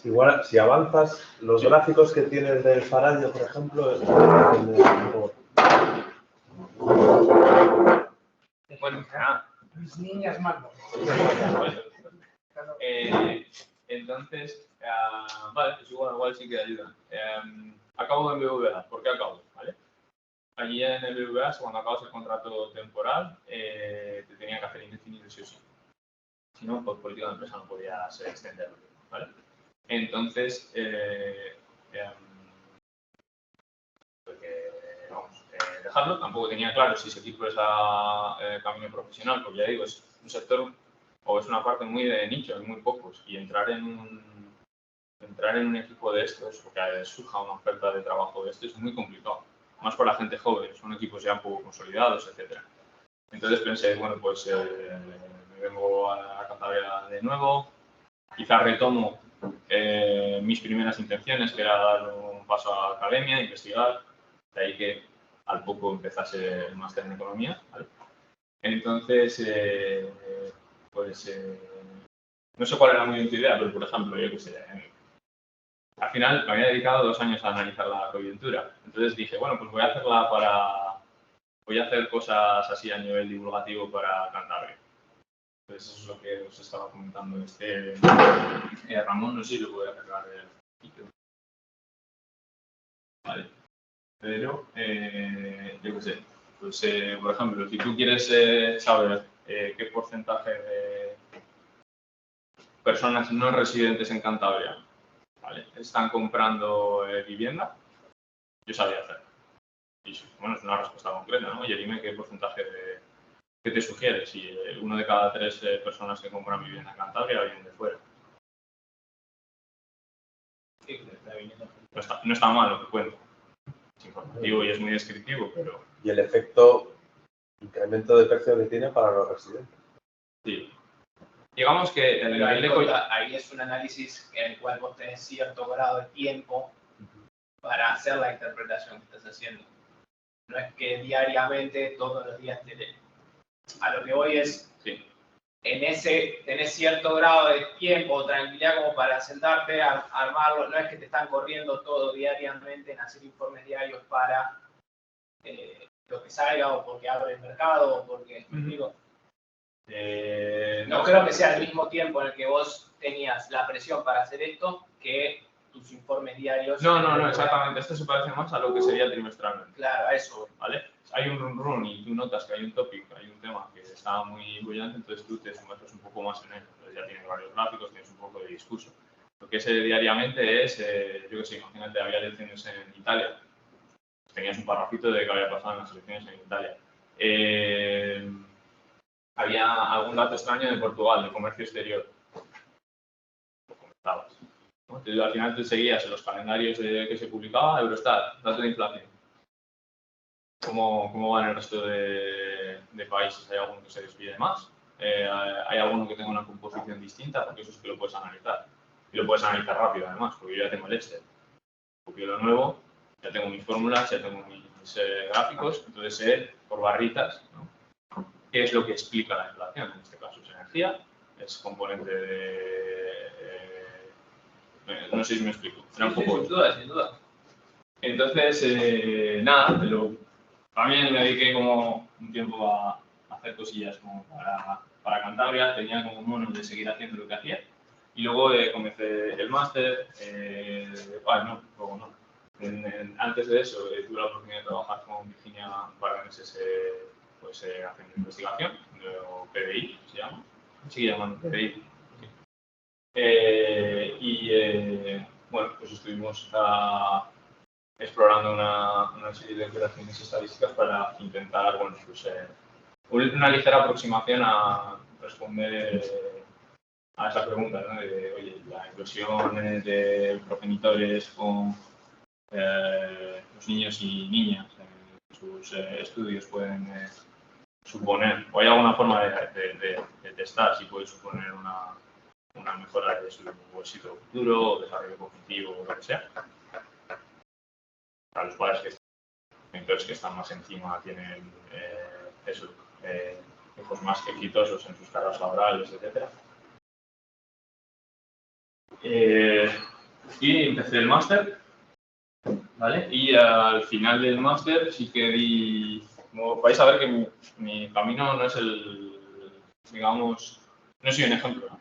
Igual, si avanzas, los gráficos que tienes del Faraday, por ejemplo, Bueno, nada. Mis niñas mandan. Entonces, vale, pues igual sí que ayuda. Acabo en BBVA. ¿Por qué acabo? ¿Vale? Allí en el BBVA, cuando acabas el contrato temporal, te tenían que hacer indefinido sí o sí. Si no, por política de empresa no podías extenderlo. ¿Vale? Entonces, dejarlo. Tampoco tenía claro si seguir por ese camino profesional, porque ya digo, es un sector o es una parte muy de nicho, hay muy pocos, y entrar en un equipo de estos, o que surja una oferta de trabajo de estos, es muy complicado, más para la gente joven, son equipos ya un poco consolidados, etc. Entonces pensé, bueno, pues me vengo a Cantabria de nuevo, quizás retomo mis primeras intenciones, que era dar un paso a la academia, investigar, de ahí que al poco empezase el máster en economía, ¿vale? Entonces, no sé cuál era muy bien tu idea, pero por ejemplo, yo qué sé, al final me había dedicado 2 años a analizar la coyuntura, entonces dije, bueno, pues voy a hacer cosas así a nivel divulgativo para Cantabria. Entonces eso es lo que os estaba comentando Ramón, no sé si lo voy a cargar el vídeo. Vale. Pero, yo qué sé, pues por ejemplo, si tú quieres saber qué porcentaje de personas no residentes en Cantabria, ¿vale?, están comprando vivienda, yo sabía hacer. Y bueno, es una respuesta concreta, ¿no? Oye, dime qué porcentaje ¿qué te sugiere? Si 1 de cada 3 personas que compran vivienda en Cantabria vienen de fuera. No está mal lo que cuento. Es informativo y es muy descriptivo, pero... Y el efecto incremento de precio que tiene para los residentes. Sí. Digamos que el nivel de... Ahí es un análisis en el cual vos tenés cierto grado de tiempo para hacer la interpretación que estás haciendo. No es que diariamente, todos los días a lo que voy es, sí, tenés cierto grado de tiempo o tranquilidad como para sentarte a armarlo. No es que te están corriendo todo diariamente en hacer informes diarios para lo que salga o porque abre el mercado o porque... digo, no creo que sea al mismo tiempo en el que vos tenías la presión para hacer esto que tus informes diarios. No, exactamente. Esto se parece más a lo que sería trimestralmente. Claro, a eso. ¿Vale? Hay un run y tú notas que hay un topic, hay un tema que está muy brillante, entonces tú te sumerges un poco más en él. Entonces ya tienes varios gráficos, tienes un poco de discurso. Lo que es diariamente es, yo qué sé, imagínate, había elecciones en Italia. Tenías un parrafito de qué había pasado en las elecciones en Italia. Había algún dato extraño de Portugal, de comercio exterior. Lo comentabas. Entonces, al final te seguías en los calendarios que se publicaba, Eurostat, datos de inflación. ¿Cómo va en el resto de países? ¿Hay alguno que se despide más? ¿Hay alguno que tenga una composición distinta? Porque eso es que lo puedes analizar. Y lo puedes analizar rápido, además, porque yo ya tengo el Excel. Copio lo nuevo, ya tengo mis fórmulas, ya tengo mis gráficos, entonces sé por barritas, ¿no?, qué es lo que explica la inflación. En este caso es energía, es componente no sé si me explico. Era un poco... Sin duda. Entonces, nada, pero también me dediqué como un tiempo a hacer cosillas como para Cantabria, tenía como un mono de seguir haciendo lo que hacía. Y luego comencé el máster, luego no. Antes de eso tuve la oportunidad de trabajar con Virginia un par de meses haciendo investigación, o PDI se llama, sigue llamando PDI. Bueno, pues estuvimos explorando una serie de operaciones estadísticas para intentar, bueno, pues, una ligera aproximación a responder a esa pregunta, ¿no?, de, oye, la inversión de progenitores con los niños y niñas en sus estudios pueden suponer, o hay alguna forma de testar si puede suponer una mejora de su éxito futuro, desarrollo cognitivo o lo que sea. Para los padres que están más encima tienen hijos más exitosos en sus carreras laborales, etc. Y empecé el máster, ¿vale? Y al final del máster sí que di... Como vais a ver que mi camino no es digamos, no soy un ejemplo, ¿no?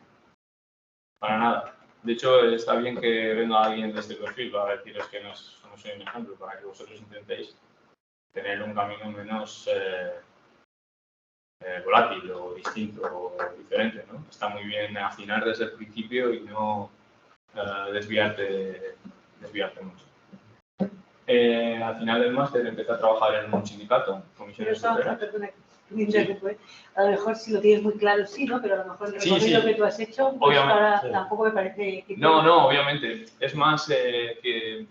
Para nada. De hecho, está bien que venga alguien de este perfil para deciros que no soy un ejemplo, para que vosotros intentéis tener un camino menos volátil o distinto o diferente, ¿no? Está muy bien afinar desde el principio y no desviarte mucho. Al final del máster empecé a trabajar en un sindicato, comisiones obreras. A lo mejor si lo tienes muy claro, sí, ¿no? Pero a lo mejor el recorrido que tú has hecho, pues ahora tampoco me parece que... No, obviamente. Es más que...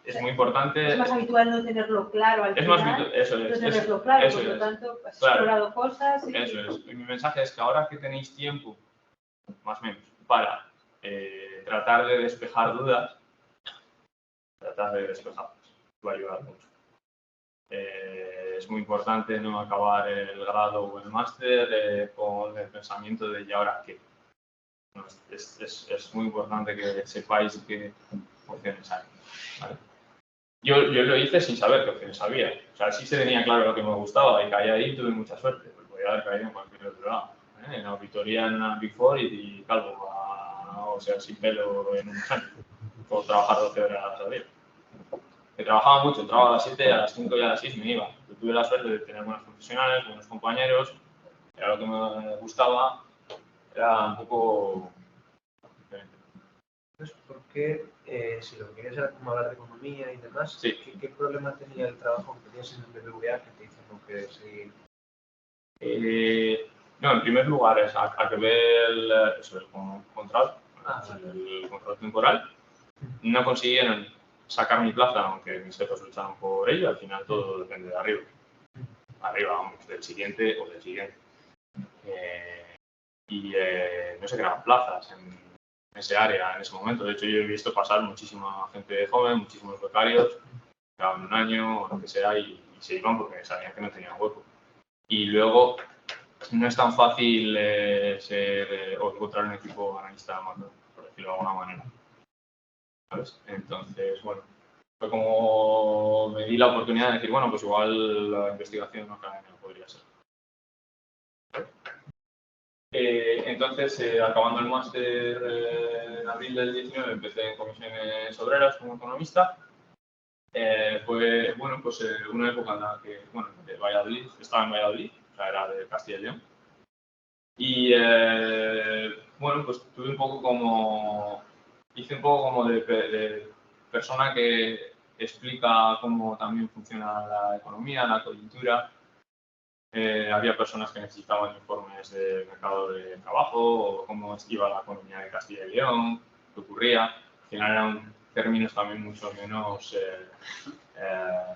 es muy importante... Es más habitual no tenerlo claro al final. Eso es. No tenerlo claro, por lo tanto, has explorado cosas... Y... Eso es. Y mi mensaje es que ahora que tenéis tiempo, más o menos, para tratar de despejar dudas, va a ayudar mucho. Es muy importante no acabar el grado o el máster con el pensamiento de ¿y ahora qué? No, es muy importante que sepáis qué opciones hay, ¿vale? Yo lo hice sin saber qué opciones había. O sea, sí se tenía claro lo que me gustaba y caí ahí y tuve mucha suerte. Pues podía haber caído en cualquier otro lado. En auditoría en una Big Four y calvo, o sea, sin pelo en un año. Puedo trabajar 12 horas al día. Que trabajaba mucho, entraba a las 7, a las 5 y a las 6 me iba. Yo tuve la suerte de tener buenos profesionales, buenos compañeros, era lo que me gustaba, era un poco diferente. ¿Por qué, si lo que querías era como hablar de economía y demás, sí. ¿qué problema tenía el trabajo que tenías en el BBVA que te hizo no querer seguir? No, en primer lugar es acabé el contrato, el contrato temporal. No consiguieron sacar mi plaza, aunque mis jefes lucharon por ello. Al final todo depende de arriba. Vamos, del siguiente o del siguiente. No se creaban plazas en ese área en ese momento. De hecho, yo he visto pasar muchísima gente joven, muchísimos becarios, llevaban un año o lo que sea y se iban porque sabían que no tenían hueco. Y luego no es tan fácil o encontrar un equipo analista macro, por decirlo de alguna manera. ¿Sabes? Entonces, bueno, fue como me di la oportunidad de decir, bueno, pues igual la investigación académica podría ser. Entonces, acabando el máster en abril del 19, empecé en comisiones obreras como economista. Fue, bueno, pues una época en la que, bueno, de Valladolid, estaba en Valladolid, o sea, era de Castilla y León. Y, bueno, pues tuve un poco como, hice un poco como de persona que explica cómo también funciona la economía, la coyuntura. Había personas que necesitaban informes del mercado de trabajo o cómo iba la economía de Castilla y León, qué ocurría. Al final eran términos también mucho menos,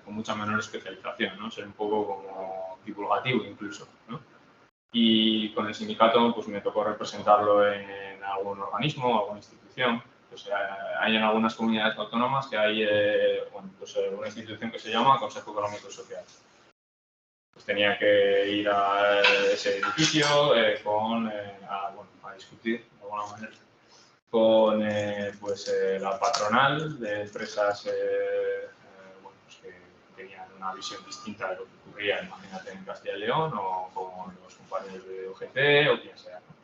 con mucha menor especialización, ¿no? Ser un poco como divulgativo incluso, ¿no? Y con el sindicato pues me tocó representarlo en algún organismo, alguna institución. Pues, hay en algunas comunidades autónomas que hay bueno, pues, una institución que se llama Consejo Económico y Social. Pues tenía que ir a ese edificio a discutir de alguna manera con la patronal de empresas bueno, pues que tenían una visión distinta de lo que ocurría, imagínate, en Castilla y León o con los compañeros de UGT o quien sea, ¿no?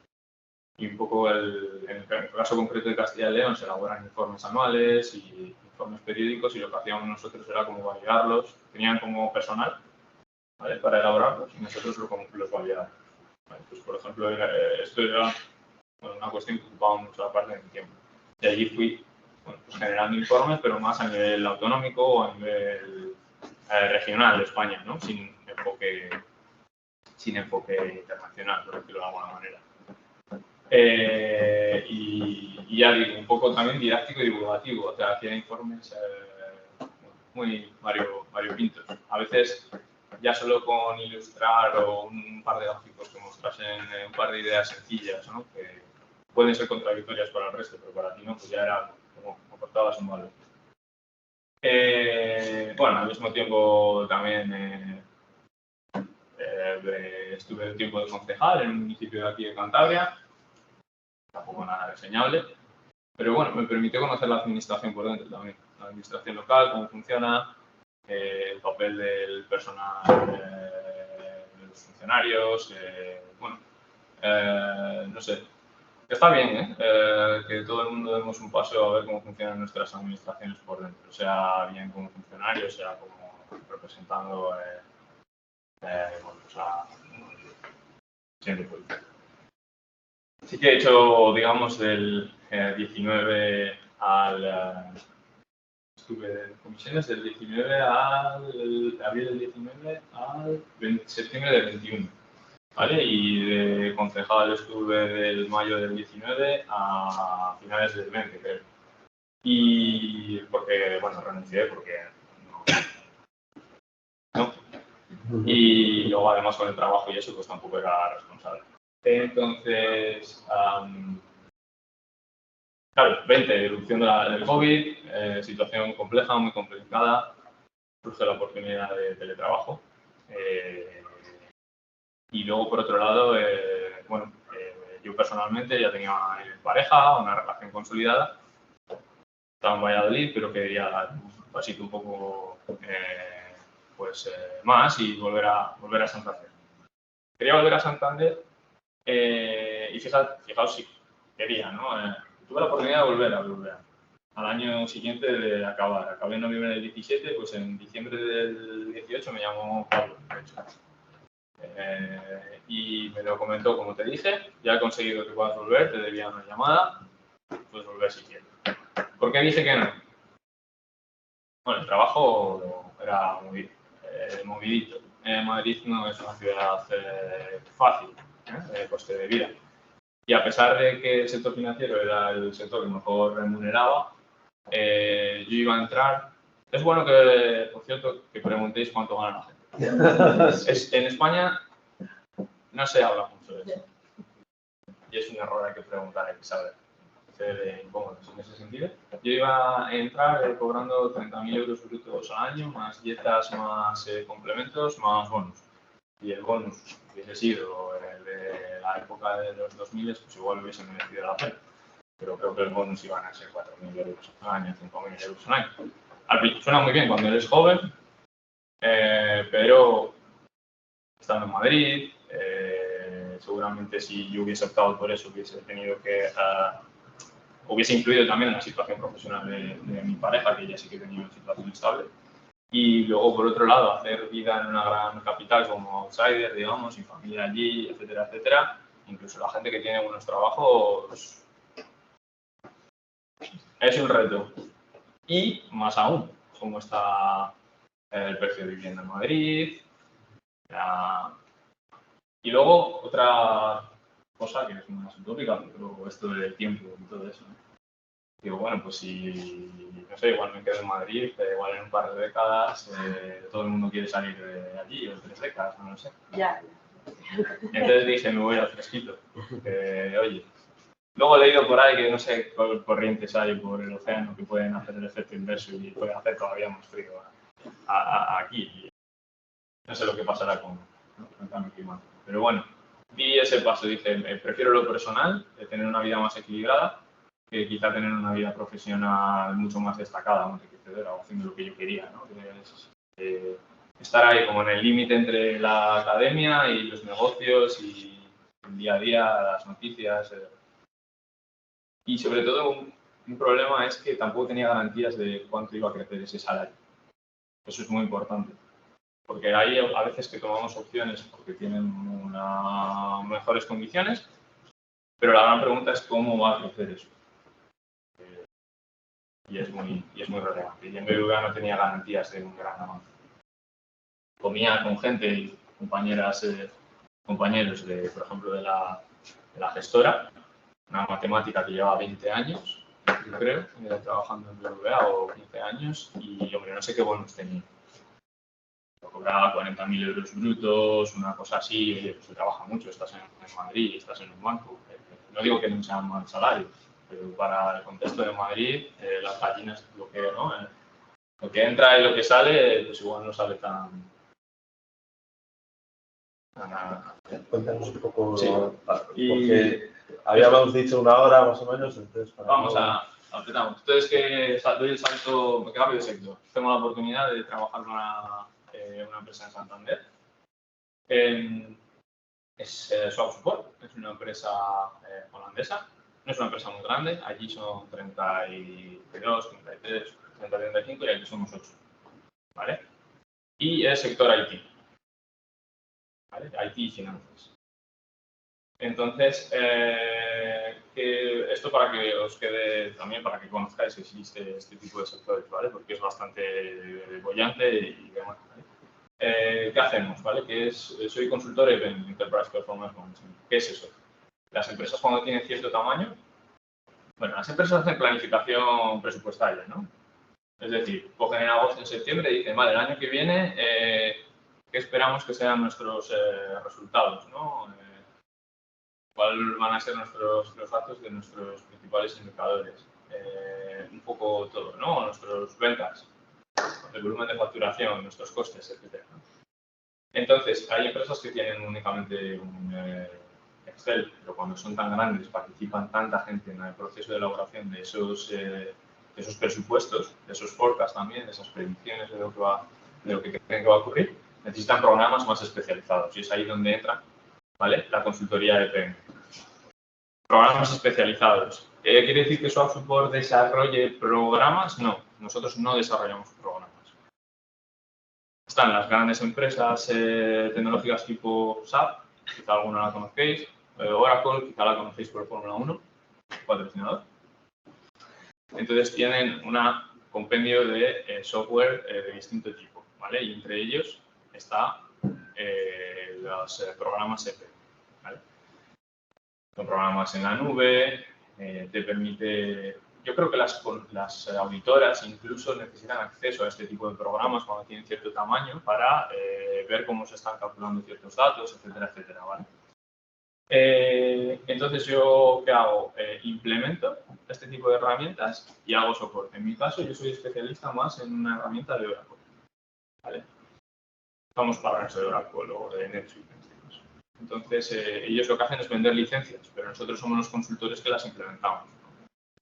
Y un poco en el caso concreto de Castilla y León se elaboran informes anuales y informes periódicos y lo que hacíamos nosotros era como validarlos, tenían como personal, ¿vale?, para elaborarlos y nosotros los validábamos. ¿Vale? Pues, por ejemplo, esto era una cuestión que ocupaba mucha parte de mi tiempo. Y allí fui pues generando informes, pero más a nivel autonómico o a nivel regional de España, ¿no? Sin enfoque internacional, por decirlo de alguna manera. Y ya digo, un poco también didáctico y divulgativo. O sea, hacía informes muy variopintos. A veces ya solo con ilustrar o un par de gráficos que mostrasen un par de ideas sencillas, ¿no? Que pueden ser contradictorias para el resto, pero para ti no, pues ya era como aportabas un valor. Bueno, al mismo tiempo también estuve un tiempo de concejal en un municipio de aquí de Cantabria, tampoco nada reseñable, pero bueno, me permitió conocer la administración por dentro también, la administración local, cómo funciona, el papel del personal, de los funcionarios, bueno, no sé, está bien, que todo el mundo demos un paso a ver cómo funcionan nuestras administraciones por dentro, sea bien como funcionarios, sea como representando bueno, pues siempre política. Sí que he hecho, digamos, del 19 al... estuve en comisiones del 19 al abril del 19 al septiembre del 21, ¿vale? Y de concejal estuve del mayo del 19 a finales del 20, creo. Y porque, bueno, renuncié porque no. Y luego, además, con el trabajo y eso, pues tampoco era responsable. Entonces, claro, 20, erupción del COVID, situación compleja, muy complicada, surge la oportunidad de teletrabajo. Y luego, por otro lado, bueno, yo personalmente ya tenía pareja, una relación consolidada, estaba en Valladolid, pero quería dar un pasito un poco más y volver a Santander. Quería volver a Santander y fijaos si quería, ¿no? Tuve la oportunidad de volver a Blurbean al año siguiente de acabar. Acabé en noviembre del 17, pues en diciembre del 18 me llamó Pablo, de hecho. Y me lo comentó, como te dije, ya he conseguido que puedas volver, te debía una llamada, puedes volver si quieres. ¿Por qué dije que no? Bueno, el trabajo era muy movidito. Madrid no es una ciudad fácil, de coste de vida. Y a pesar de que el sector financiero era el sector que mejor remuneraba, yo iba a entrar. Es bueno que, por cierto, que preguntéis cuánto gana la gente. En España no se habla mucho de eso. Y es un error, hay que preguntar, hay que saber. Ser incómodos en ese sentido. Yo iba a entrar cobrando 30.000 euros brutos al año, más dietas, más complementos, más bonus. Y el bonus hubiese sido el de la época de los 2000, pues igual hubiese merecido la pena. Pero creo que el bonus iban a ser 4.000 euros al año, 5.000 euros al año. Suena muy bien cuando eres joven, pero estando en Madrid, seguramente si yo hubiese optado por eso, hubiese tenido que... hubiese influido también en la situación profesional de mi pareja, que ella sí que tenía una situación estable. Y luego, por otro lado, hacer vida en una gran capital como outsider, digamos, sin familia allí, etcétera, etcétera. Incluso la gente que tiene buenos trabajos es un reto. Y más aún, como está el precio de vivienda en Madrid. Y luego, otra cosa que es más utópica, pero esto del tiempo y todo eso, ¿no? Digo, bueno, pues si, no sé, igual me quedo en Madrid, igual en un par de décadas todo el mundo quiere salir de allí, o 3 décadas, no lo sé. Ya. Entonces dije, me voy al fresquito. Oye, luego he leído por ahí que no sé qué corrientes hay por el océano que pueden hacer el efecto inverso y puede hacer todavía más frío aquí. No sé lo que pasará con el cambio climático. Pero bueno, di ese paso, dije, prefiero lo personal, de tener una vida más equilibrada, que quizá tener una vida profesional mucho más destacada, más enriquecedora, o haciendo lo que yo quería, ¿no? Estar ahí como en el límite entre la academia y los negocios y el día a día, las noticias. Y sobre todo un problema es que tampoco tenía garantías de cuánto iba a crecer ese salario. Eso es muy importante. Porque hay a veces que tomamos opciones porque tienen unas mejores condiciones, pero la gran pregunta es cómo va a crecer eso. Y es muy relevante. Y en BBVA no tenía garantías de un gran avance. Comía con gente, compañeros, por ejemplo, de la gestora, una matemática que llevaba 20 años, yo creo, trabajando en BBVA o 15 años y, hombre, no sé qué bonos tenía. Cobraba 40.000 euros brutos, una cosa así, oye, pues se trabaja mucho, estás en Madrid, estás en un banco. No digo que no sea un mal salario, pero para el contexto de Madrid, las gallinas lo que, ¿no? Lo que entra y lo que sale, pues igual no sale tan Cuéntanos un poco, sí. porque habíamos dicho 1 hora más o menos, entonces... Vamos a empezamos. Entonces, que doy el salto, me cambio de sector. Tengo la oportunidad de trabajar con una empresa en Santander. Es Swap Support, es una empresa holandesa. No es una empresa muy grande, allí son 32, 33, 35 y aquí somos 8. ¿Vale? Y es sector IT. ¿Vale? IT y finanzas. Entonces, esto para que os quede también, para que conozcáis que existe este tipo de sectores, ¿vale? Porque es bastante bollante y demás, ¿vale? ¿Qué hacemos, vale? Soy consultor en Enterprise Performance Management. ¿Qué es eso? Las empresas cuando tienen cierto tamaño, bueno, las empresas hacen planificación presupuestaria, ¿no? Es decir, cogen en agosto, en septiembre y dicen, vale, el año que viene, ¿qué esperamos que sean nuestros resultados, ¿no? ¿Cuáles van a ser los datos de nuestros principales indicadores? Un poco todo, ¿no? Nuestras ventas, el volumen de facturación, nuestros costes, etc. Entonces, hay empresas que tienen únicamente un Excel, pero cuando son tan grandes, participan tanta gente en el proceso de elaboración de esos presupuestos, de esos forecasts también, de esas predicciones de lo que creen que va a ocurrir, necesitan programas más especializados y es ahí donde entra, ¿vale? La consultoría de PM. Programas especializados. ¿Quiere decir que Swap Support desarrolle programas? No, nosotros no desarrollamos programas. Están las grandes empresas tecnológicas tipo SAP, quizá alguna la conozcéis, Oracle, quizá la conocéis por Fórmula 1, patrocinador. Entonces tienen un compendio de software de distinto tipo, ¿vale? Y entre ellos está los programas EP, ¿vale? Son programas en la nube, te permite... Yo creo que las auditoras incluso necesitan acceso a este tipo de programas cuando tienen cierto tamaño para ver cómo se están calculando ciertos datos, etcétera, etcétera, ¿vale? Entonces, ¿yo qué hago? Implemento este tipo de herramientas y hago soporte. En mi caso, yo soy especialista más en una herramienta de Oracle, ¿vale? Somos partners de Oracle o de NetSuite. Entonces, ellos lo que hacen es vender licencias, pero nosotros somos los consultores que las implementamos.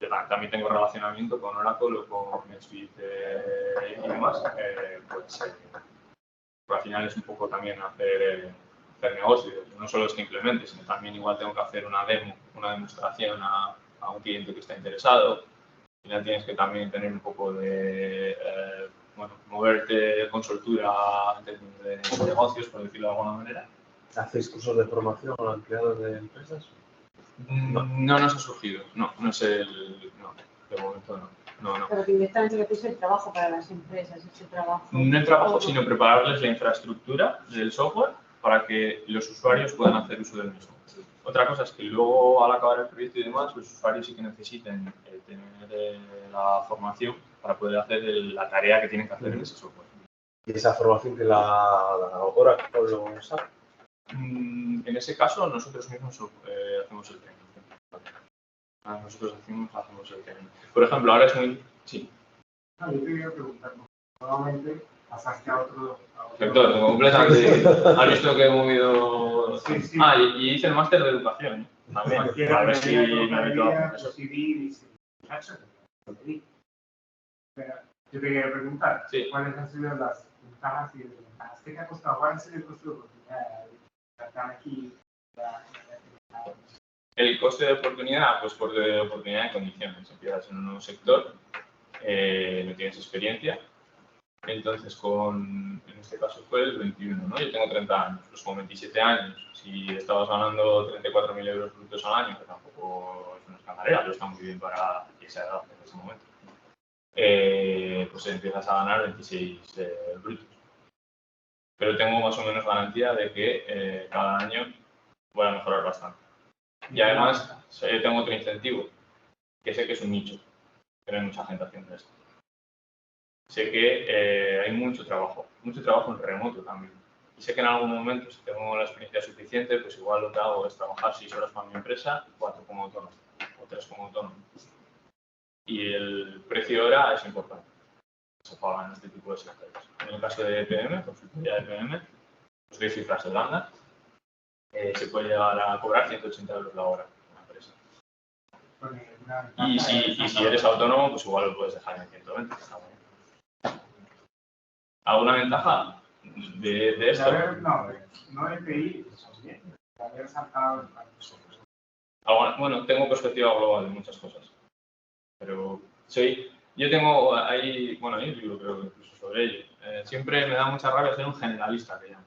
Yo también tengo relacionamiento con Oracle o con NetSuite y demás. Pues al final es un poco también hacer negocios. No solo es que implementes, sino también igual tengo que hacer una demo, una demostración a un cliente que está interesado. Al final tienes que también tener un poco de, moverte con soltura en términos de negocios, por decirlo de alguna manera. ¿Hacéis cursos de formación a empleados de empresas? No nos ha surgido, no es el... No, de momento no. Pero que directamente lo que es el trabajo para las empresas, ese trabajo. No el trabajo, sino prepararles la infraestructura del software para que los usuarios puedan hacer uso del mismo. Otra cosa es que luego, al acabar el proyecto y demás, los usuarios sí que necesiten tener la formación para poder hacer la tarea que tienen que hacer en ese software. ¿Y esa formación que la Oracle o SAP? En ese caso, nosotros mismos hacemos el training. Nosotros hacemos el training. Por ejemplo, ahora es muy... Sí. No, yo te quería preguntar, nuevamente pasaste a otro sector, completamente. Has visto que he movido... Sí, sí. Y hice el máster de educación. También. A ver si me meto a eso. Pero yo te quería preguntar, sí. ¿Cuáles han sido las ventajas y desventajas? ¿Qué te ha costado? ¿Cuál ha sido el costo de oportunidad de estar aquí? El coste de oportunidad, pues por oportunidad de condiciones. Empiezas en un nuevo sector, no tienes experiencia. Entonces, en este caso fue el 21, ¿no? Yo tengo 30 años, pues con 27 años, si estabas ganando 34.000 euros brutos al año, que tampoco es una escandalera, pero está muy bien para esa edad en ese momento, pues empiezas a ganar 26 brutos. Pero tengo más o menos garantía de que cada año voy a mejorar bastante. Y además tengo otro incentivo, que sé que es un nicho. que no hay mucha gente haciendo esto. Sé que hay mucho trabajo en remoto también. Y sé que en algún momento, si tengo la experiencia suficiente, pues igual lo que hago es trabajar 6 horas para mi empresa, 4 como autónomo o 3 como autónomo. Y el precio de hora es importante. Se paga en este tipo de sectores. En el caso de EPM, consultoría de EPM, os doy cifras de Holanda, se puede llegar a cobrar 180 euros la hora en la empresa. Y si eres autónomo, pues igual lo puedes dejar en 120. ¿Alguna ventaja de esto? No EPI, bien. Haber sacado Bueno, tengo perspectiva global de muchas cosas. Pero yo tengo hay un libro creo que incluso sobre ello. Siempre me da mucha rabia ser un generalista, que llamo.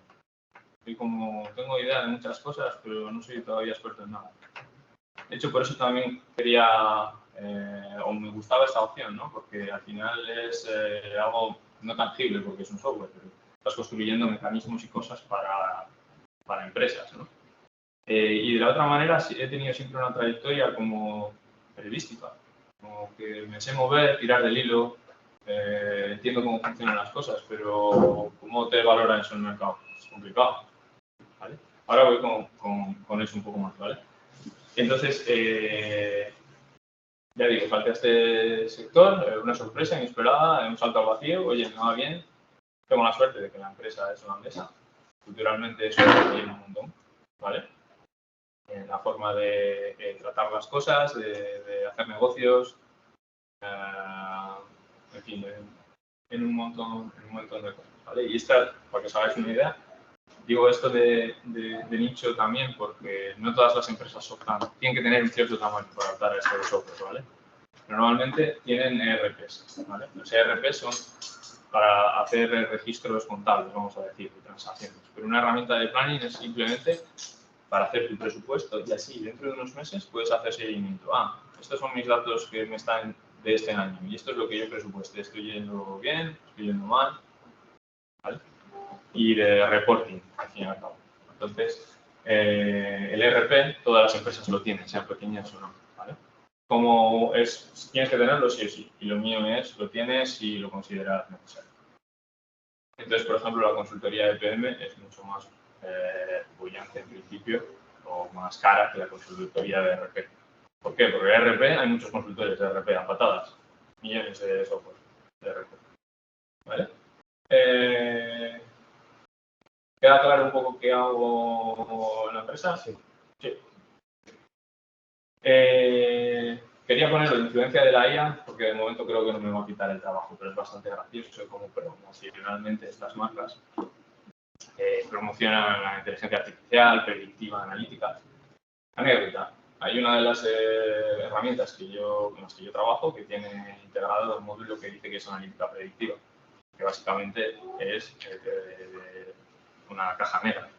Y como tengo idea de muchas cosas, pero no soy todavía experto en nada. De hecho, por eso también quería, o me gustaba esta opción, ¿no? Porque al final es algo no tangible, porque es un software, pero estás construyendo mecanismos y cosas para empresas, ¿no? Y de la otra manera, he tenido siempre una trayectoria como periodística, como que me sé mover, tirar del hilo, entiendo cómo funcionan las cosas, pero ¿cómo te valoran eso en el mercado? Es complicado, ¿vale? Ahora voy con eso un poco más, ¿vale? Entonces, ya digo, falta este sector, una sorpresa inesperada, un salto al vacío, oye, me va bien, tengo la suerte de que la empresa es holandesa, culturalmente eso me llena un montón, ¿vale? La forma de tratar las cosas, de hacer negocios, en fin, en un montón de cosas, ¿vale? Y esta, para que os hagáis una idea, digo esto de nicho también porque no todas las empresas tienen que tener un cierto tamaño para adaptar a estos software, ¿vale? Normalmente tienen ERPs, ¿vale? Los ERPs son para hacer registros contables, vamos a decir, de transacciones. Pero una herramienta de planning es simplemente para hacer tu presupuesto y así dentro de unos meses puedes hacer seguimiento. Estos son mis datos que me están de este año y esto es lo que yo presupuesté. Estoy yendo bien, estoy yendo mal, ¿vale? Y de reporting, al fin y al cabo. Entonces, el ERP, todas las empresas lo tienen, sean pequeñas o no, ¿vale? Como tienes que tenerlo sí o sí, y lo mío es, lo tienes si lo consideras necesario. Entonces, por ejemplo, la consultoría de EPM es mucho más bullante en principio, o más cara que la consultoría de ERP. ¿Por qué? Porque en ERP hay muchos consultores de ERP a patadas, millones de software de ERP, ¿vale? ¿Queda claro un poco qué hago en la empresa? Sí. Quería poner la influencia de la IA porque de momento creo que no me va a quitar el trabajo, pero es bastante gracioso como promocionalmente estas marcas promocionan la inteligencia artificial, predictiva, analítica. Anécdota. Hay una de las herramientas con las que yo trabajo que tiene integrado un módulo que dice que es analítica predictiva, que básicamente es una caja negra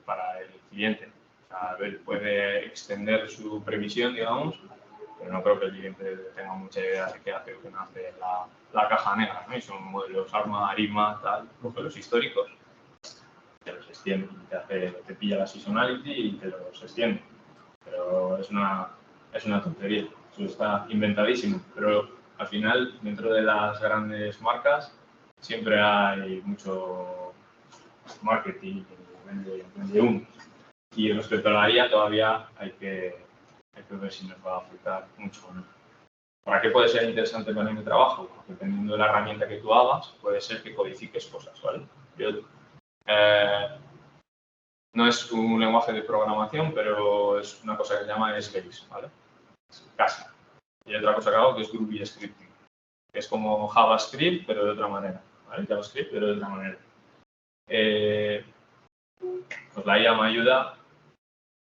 para el cliente. O sea, él puede extender su previsión, digamos, pero no creo que el cliente tenga mucha idea de qué hace o qué no hace la caja negra, ¿no? Y son modelos ARMA, ARIMA, tal, coge los históricos, te los extiende, te pilla la seasonality y te los extiende. Pero es una tontería, eso está inventadísimo, pero al final, dentro de las grandes marcas, siempre hay mucho marketing, vende humo. Y respecto a la IA todavía hay que ver si nos va a afectar mucho o no. ¿Para qué puede ser interesante para mi trabajo? Dependiendo de la herramienta que tú hagas, puede ser que codifiques cosas, ¿vale? No es un lenguaje de programación, pero es una cosa que se llama S-Base, ¿vale? Casi. Y hay otra cosa que hago que es Groovy Scripting, que es como JavaScript, pero de otra manera, ¿vale? JavaScript, pero de otra manera. Pues la IA me ayuda,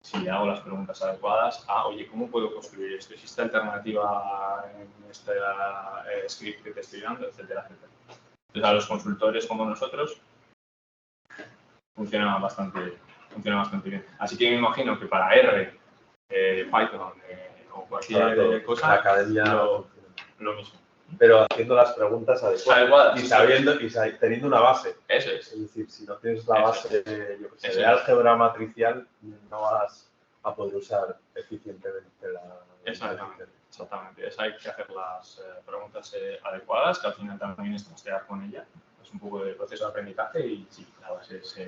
si le hago las preguntas adecuadas, oye, ¿cómo puedo construir esto? ¿Existe alternativa en este script que te estoy dando? Etcétera, etcétera. Entonces, a los consultores como nosotros funciona bastante bien. Así que me imagino que para R, Python o cualquier cosa, la academia lo mismo. Pero haciendo las preguntas adecuadas y teniendo una base. Eso es. Es decir, si no tienes la base de álgebra matricial, no vas a poder usar eficientemente la Exactamente. Exactamente, hay que hacer las preguntas adecuadas, que al final también es trastear con ella. Es un poco de proceso de aprendizaje y sí, la base es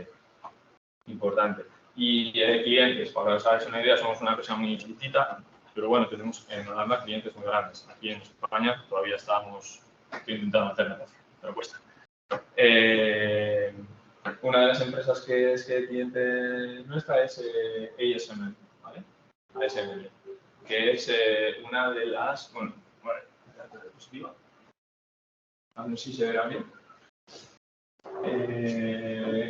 importante. Y clientes, para que os hagáis una idea, somos una empresa muy chiquitita, pero bueno, tenemos en Holanda clientes muy grandes. Aquí en España todavía estoy intentando hacer negocio, pero cuesta. Una de las empresas que es cliente nuestra es ASML, ¿vale? ASML, que es una de las, bueno, vale, diapositiva. A ver si se verá bien.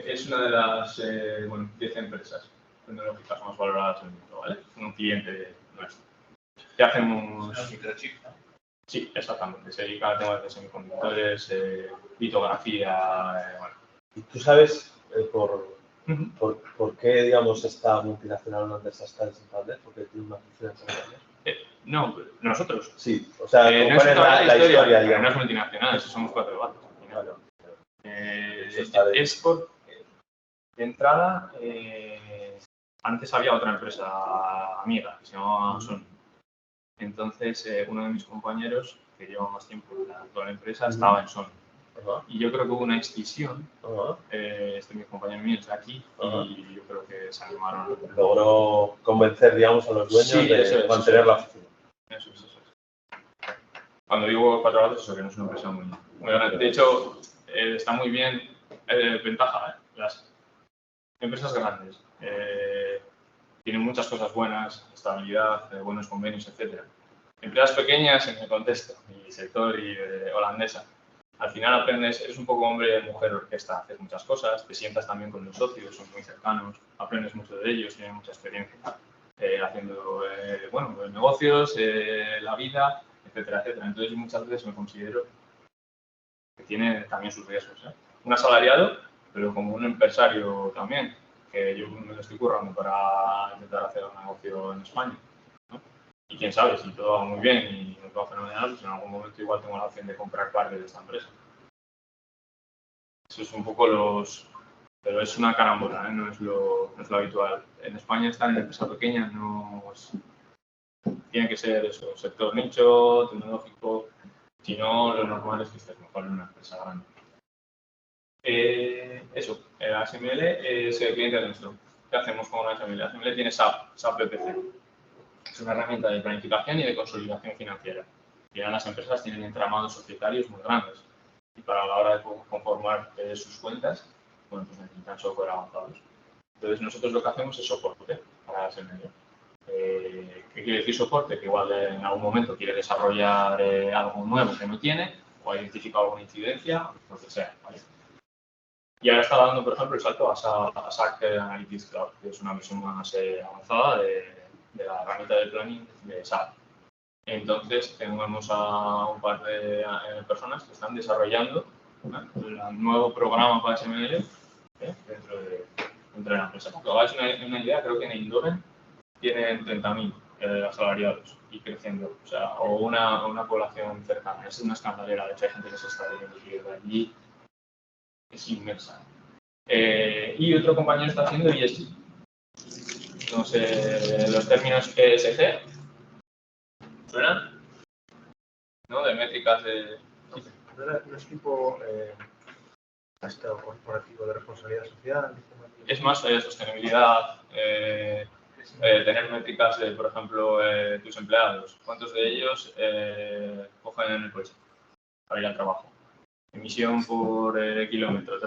Es una de las 10 empresas tecnológicas más valoradas del mundo, ¿vale? Un cliente nuestro. ¿Qué hacemos? Sí, exactamente. Se dedica a temas de semiconductores, litografía, bueno. ¿Y tú sabes por qué, digamos, esta multinacional no está en Santander? ¿Porque tiene una oficina en Santander? No, nosotros. Sí, o sea, no ¿cuál es la historia, digamos? No es multinacional, somos 4 gatos. Claro. Es por de entrada, antes había otra empresa amiga que se llamaba Sony. Entonces, uno de mis compañeros, que lleva más tiempo en toda la empresa, estaba en Sony. Y yo creo que hubo una escisión, mis compañeros míos de aquí, y yo creo que se animaron. Logró convencer, digamos, a los dueños de mantener la oficina. Eso es. Cuando digo 4 gatos, eso que no es una empresa muy grande. De hecho, está muy bien, ventaja, las empresas grandes tienen muchas cosas buenas, estabilidad, buenos convenios, etc. Empresas pequeñas en el contexto y sector holandesa. Al final aprendes, eres un poco hombre y mujer orquesta, haces muchas cosas, te sientas también con los socios, son muy cercanos, aprendes mucho de ellos, tienen mucha experiencia haciendo negocios, la vida, etcétera. Entonces yo muchas veces me considero que tiene también sus riesgos. Un asalariado, pero como un empresario también, que yo me lo estoy currando para intentar hacer un negocio en España, ¿no? Y quién sabe, si todo va muy bien y nos va fenomenal, pues en algún momento igual tengo la opción de comprar parte de esta empresa. Eso es un poco pero es una carambola, no es lo habitual. En España estar en empresa pequeña tiene que ser eso, sector nicho, tecnológico. Si no, lo normal es que estés mejor en una empresa grande. ASML es el cliente nuestro. ¿Qué hacemos con ASML? ASML tiene SAP BPC. Es una herramienta de planificación y de consolidación financiera. Y las empresas tienen entramados societarios muy grandes. Y para la hora de conformar sus cuentas, pues necesitan software avanzados. Entonces nosotros lo que hacemos es soporte para ASML. ¿Qué quiere decir soporte? Que igual en algún momento quiere desarrollar algo nuevo que no tiene, o ha identificado alguna incidencia, lo que sea, ¿vale? Y ahora está dando, por ejemplo, el salto a SAC Analytics Cloud, que es una versión más avanzada de la herramienta de planning de SAP. Entonces, tenemos a un par de personas que están desarrollando un nuevo programa para ASML dentro de la empresa. Para que os hagáis una idea, creo que en Eindhoven tienen 30.000 asalariados y creciendo, o una población cercana. Es una escandalera, de hecho hay gente que se está yendo de allí, es inmensa. Y otro compañero está haciendo ESG. Entonces, los términos ESG, ¿suenan? ¿No? De métricas de... ¿No es tipo estado corporativo de responsabilidad social? Es más sostenibilidad, tener métricas de, por ejemplo, tus empleados. ¿Cuántos de ellos cogen en el coche para ir al trabajo? Emisión por kilómetro,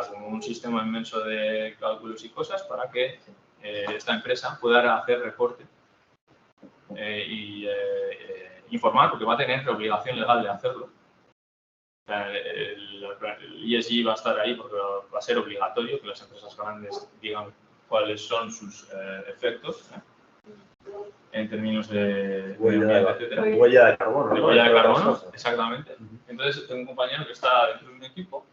como un sistema inmenso de cálculos y cosas para que esta empresa pueda hacer reporte y informar, porque va a tener la obligación legal de hacerlo. El ESG va a estar ahí porque va a ser obligatorio que las empresas grandes digan cuáles son sus efectos en términos de huella de carbono. De huella de carbono, exactamente. Entonces, tengo un compañero que está dentro de un equipo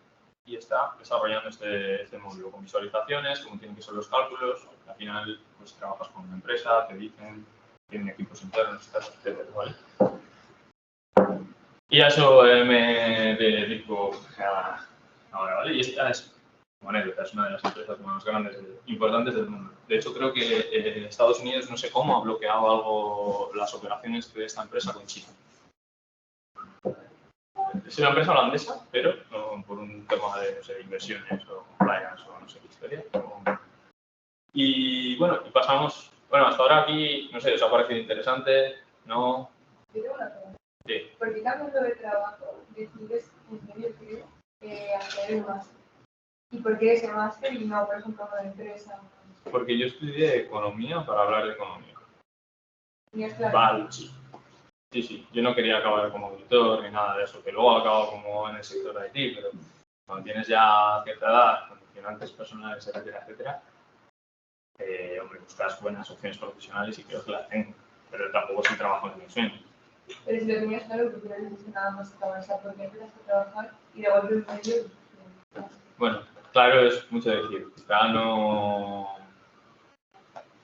y está desarrollando este módulo con visualizaciones, cómo tienen que ser los cálculos. Al final, pues trabajas con una empresa, te dicen, tienen equipos internos, etc. ¿Vale? Y a eso me dedico ahora, ¿vale? Y esta es como anécdota, es una de las empresas más grandes, importantes del mundo. De hecho, creo que Estados Unidos, no sé cómo, ha bloqueado algo las operaciones de esta empresa con China. Es una empresa holandesa, pero no, por un tema de, no sé, inversiones o compliance o no sé qué historia. Y bueno, y pasamos, bueno, hasta ahora aquí, no sé, ¿os ha parecido interesante? ¿No? Yo tengo una pregunta. Sí. ¿Por qué cambiando de trabajo decides, en medio hacer el máster? ¿Y por qué ese máster y no, por ejemplo, una empresa? Porque yo estudié economía para hablar de economía. ¿Tenías claro? Vale, sí. Sí, sí. Yo no quería acabar como auditor ni nada de eso, que luego acabo como en el sector de IT, pero cuando tienes ya cierta edad, condicionantes personales, etcétera, etcétera, hombre, buscas buenas opciones profesionales y creo que las tengo, pero tampoco es un trabajo en mi sueño. Pero si lo tenías claro, porque no dijiste nada más acabar, o sea, porque empezaste a trabajar y de golpe en medio. Bueno, claro, es mucho decir. Quizá no.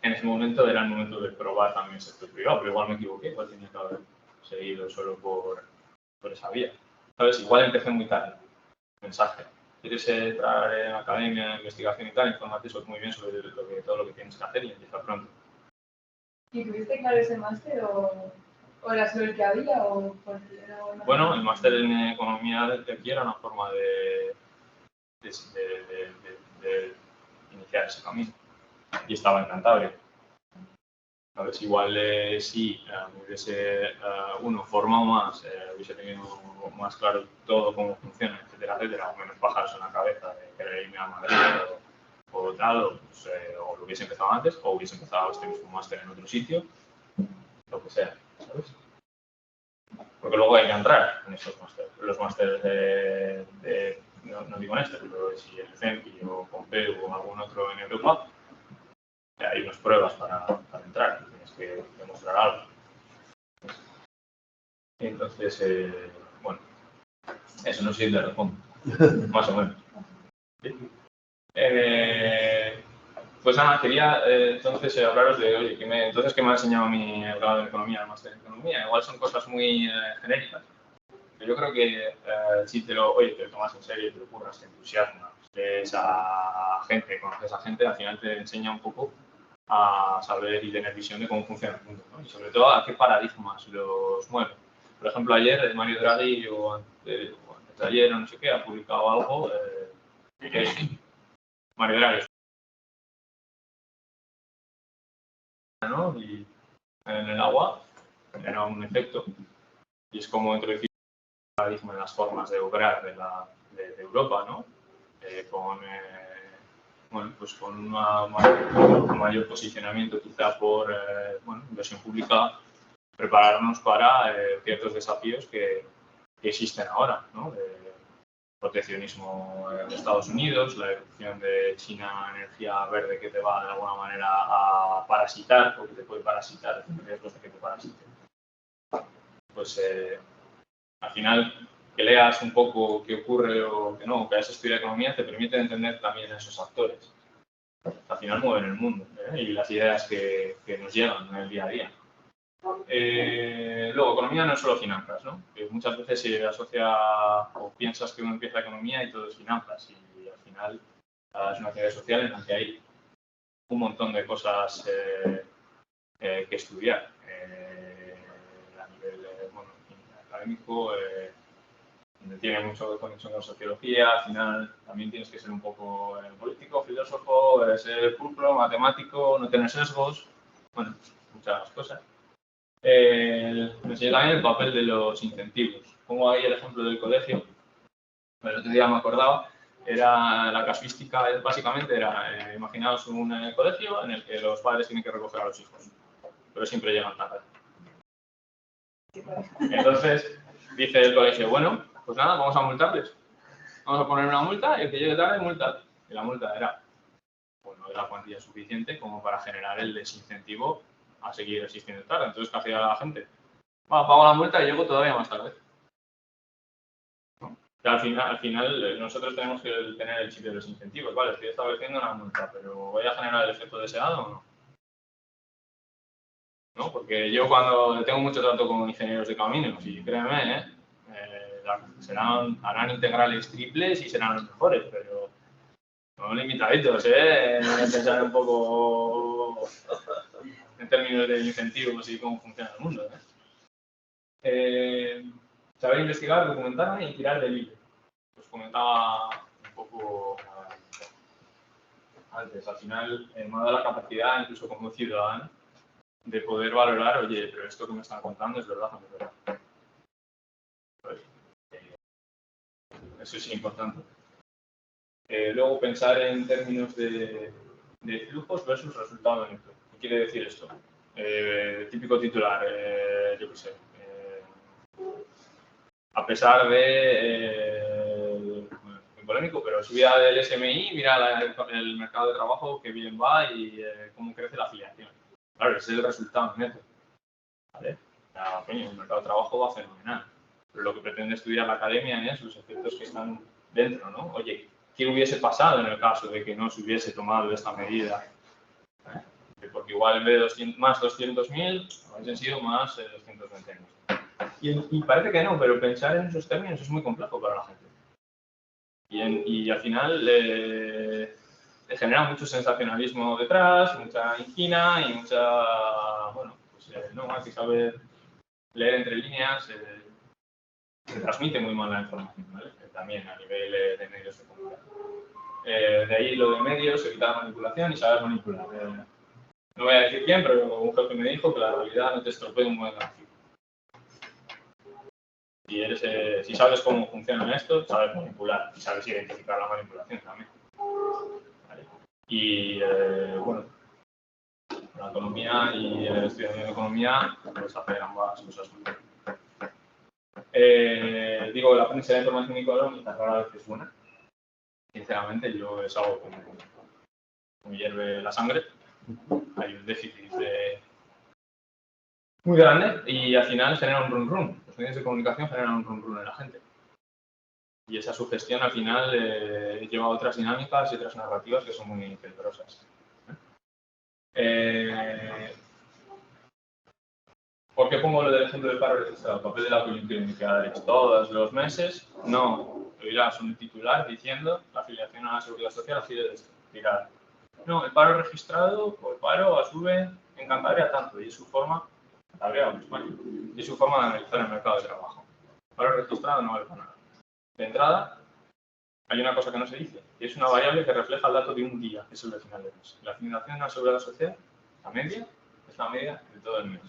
En ese momento era el momento de probar también el sector privado, pero igual me equivoqué, igual tenía que haber seguido solo por esa vía. ¿Sabes? Igual empecé muy tarde. Mensaje. ¿Quieres entrar en academia, investigación y tal? Infórmate muy bien sobre todo lo que tienes que hacer y empieza pronto. ¿Y tuviste claro ese máster o era solo el que había o porque no? Bueno, el máster en economía de aquí era una forma de iniciar ese camino. Y estaba en Cantabria. A ver si igual sí, me hubiese uno formado más, hubiese tenido más claro todo cómo funciona, etcétera, etcétera, o menos pájaros en la cabeza de querer irme a Madrid o tal, o, pues, o lo hubiese empezado antes, o hubiese empezado este mismo máster en otro sitio, lo que sea, ¿sabes? Porque luego hay que entrar en esos másteres. Los másteres no digo en este, pero si el CEMPI o Pompeu o algún otro en Europa, hay unas pruebas para entrar, tienes que demostrar algo. Entonces, bueno, eso no sé si te respondo, más o menos. ¿Sí? Pues nada, quería entonces hablaros de, oye, ¿qué me ha enseñado mi grado de economía, el máster en economía? Igual son cosas muy genéricas, pero yo creo que si te lo tomas en serio, te lo curras, te entusiasmas, ves a gente, conoces a gente, al final te enseña un poco a saber y tener visión de cómo funciona el mundo, ¿no? Y sobre todo a qué paradigmas los mueven. Por ejemplo, ayer Mario Draghi o antes de ayer o no sé qué ha publicado algo que es Mario Draghi, ¿no? Y en el agua era un efecto y es como introducir un paradigma en las formas de obrar de Europa, ¿no? Bueno, pues con un mayor posicionamiento quizá por inversión pública, prepararnos para ciertos desafíos que existen ahora, ¿no? Proteccionismo de Estados Unidos, la erupción de China, energía verde que te va de alguna manera a parasitar, o que te puede parasitar, riesgos de que te parasite. Pues al final, que leas un poco qué ocurre o que no, que hayas estudiado economía, te permite entender también a esos actores. Al final mueven el mundo y las ideas que nos llegan en el día a día. Luego, economía no es solo finanzas, ¿no? Que muchas veces se asocia o piensas que uno empieza economía y todo es finanzas y al final es una actividad social en la que hay un montón de cosas que estudiar a nivel académico, tiene mucho conexión con sociología, al final también tienes que ser un poco político, filósofo, ser pulcro, matemático, no tener sesgos, bueno, muchas cosas. Me enseñó también el papel de los incentivos. Pongo ahí el ejemplo del colegio. El otro día me acordaba, era la casuística, básicamente era, imaginaos un colegio en el que los padres tienen que recoger a los hijos, pero siempre llegan tarde. Entonces, dice el colegio, bueno, pues nada, vamos a multarles. Vamos a poner una multa y el que llegue tarde, multa. Y la multa era, pues no era cuantía suficiente como para generar el desincentivo a seguir existiendo tarde. Entonces, ¿qué hacía la gente? Bueno, pago la multa y llego todavía más tarde. ¿No? Al final, nosotros tenemos que tener el chip de los incentivos. Vale, estoy estableciendo una multa, pero ¿voy a generar el efecto deseado o no? ¿No? Porque yo cuando tengo mucho trato con ingenieros de caminos, y créeme, harán integrales triples y serán los mejores, pero Son limitaditos, pensar un poco en términos de incentivos y cómo funciona el mundo. Saber investigar, documentarme y tirar del hilo. Os comentaba un poco antes, al final me ha dado la capacidad, incluso como ciudadano, de poder valorar, oye, pero esto que me están contando es verdad o no es verdad. Pues, eso es importante. Luego pensar en términos de flujos versus resultado neto. ¿Qué quiere decir esto? Típico titular, yo qué sé. A pesar de, muy polémico, pero subida del SMI, mira el mercado de trabajo, que bien va y cómo crece la afiliación. Claro, ese es el resultado neto. ¿Vale? El mercado de trabajo va fenomenal. Pero lo que pretende estudiar la academia es los efectos que están dentro, ¿no? Oye, ¿qué hubiese pasado en el caso de que no se hubiese tomado esta medida? Porque igual en vez de más 200.000, hubiesen sido más 220.000. Y parece que no, pero pensar en esos términos es muy complejo para la gente. Y al final le genera mucho sensacionalismo detrás, mucha inquina y mucha, bueno, pues no, hay que saber leer entre líneas, se transmite muy mal la información, ¿vale? También a nivel de medios de comunicación. De ahí lo de medios, evitar manipulación y saber manipular. No voy a decir quién, pero un jefe me dijo que la realidad no te estropea un buen gráfico. Si sabes cómo funciona esto, sabes manipular y sabes identificar la manipulación también. ¿Vale? Y bueno, la economía y el estudio de economía, pues hacer ambas cosas muy bien. Digo, la prensa de información económica rara vez es buena. Sinceramente, yo es algo que me hierve la sangre. Hay un déficit muy grande y al final genera un run run. Los medios de comunicación generan un run run en la gente. Y esa sugestión al final lleva a otras dinámicas y otras narrativas que son muy peligrosas. ¿Por qué pongo lo del ejemplo del paro registrado? El papel de la coyuntura todos los meses. No, oirás un titular diciendo la afiliación a la seguridad social ha sido destirada. No, el paro registrado o el paro sube en Cantabria tanto y es su forma, Cantabria o España, y es su forma de analizar el mercado de trabajo. El paro registrado no vale para nada. De entrada, hay una cosa que no se dice, y es una variable que refleja el dato de un día, que es el de final de mes. La afiliación a la seguridad social, la media, es la media de todo el mes.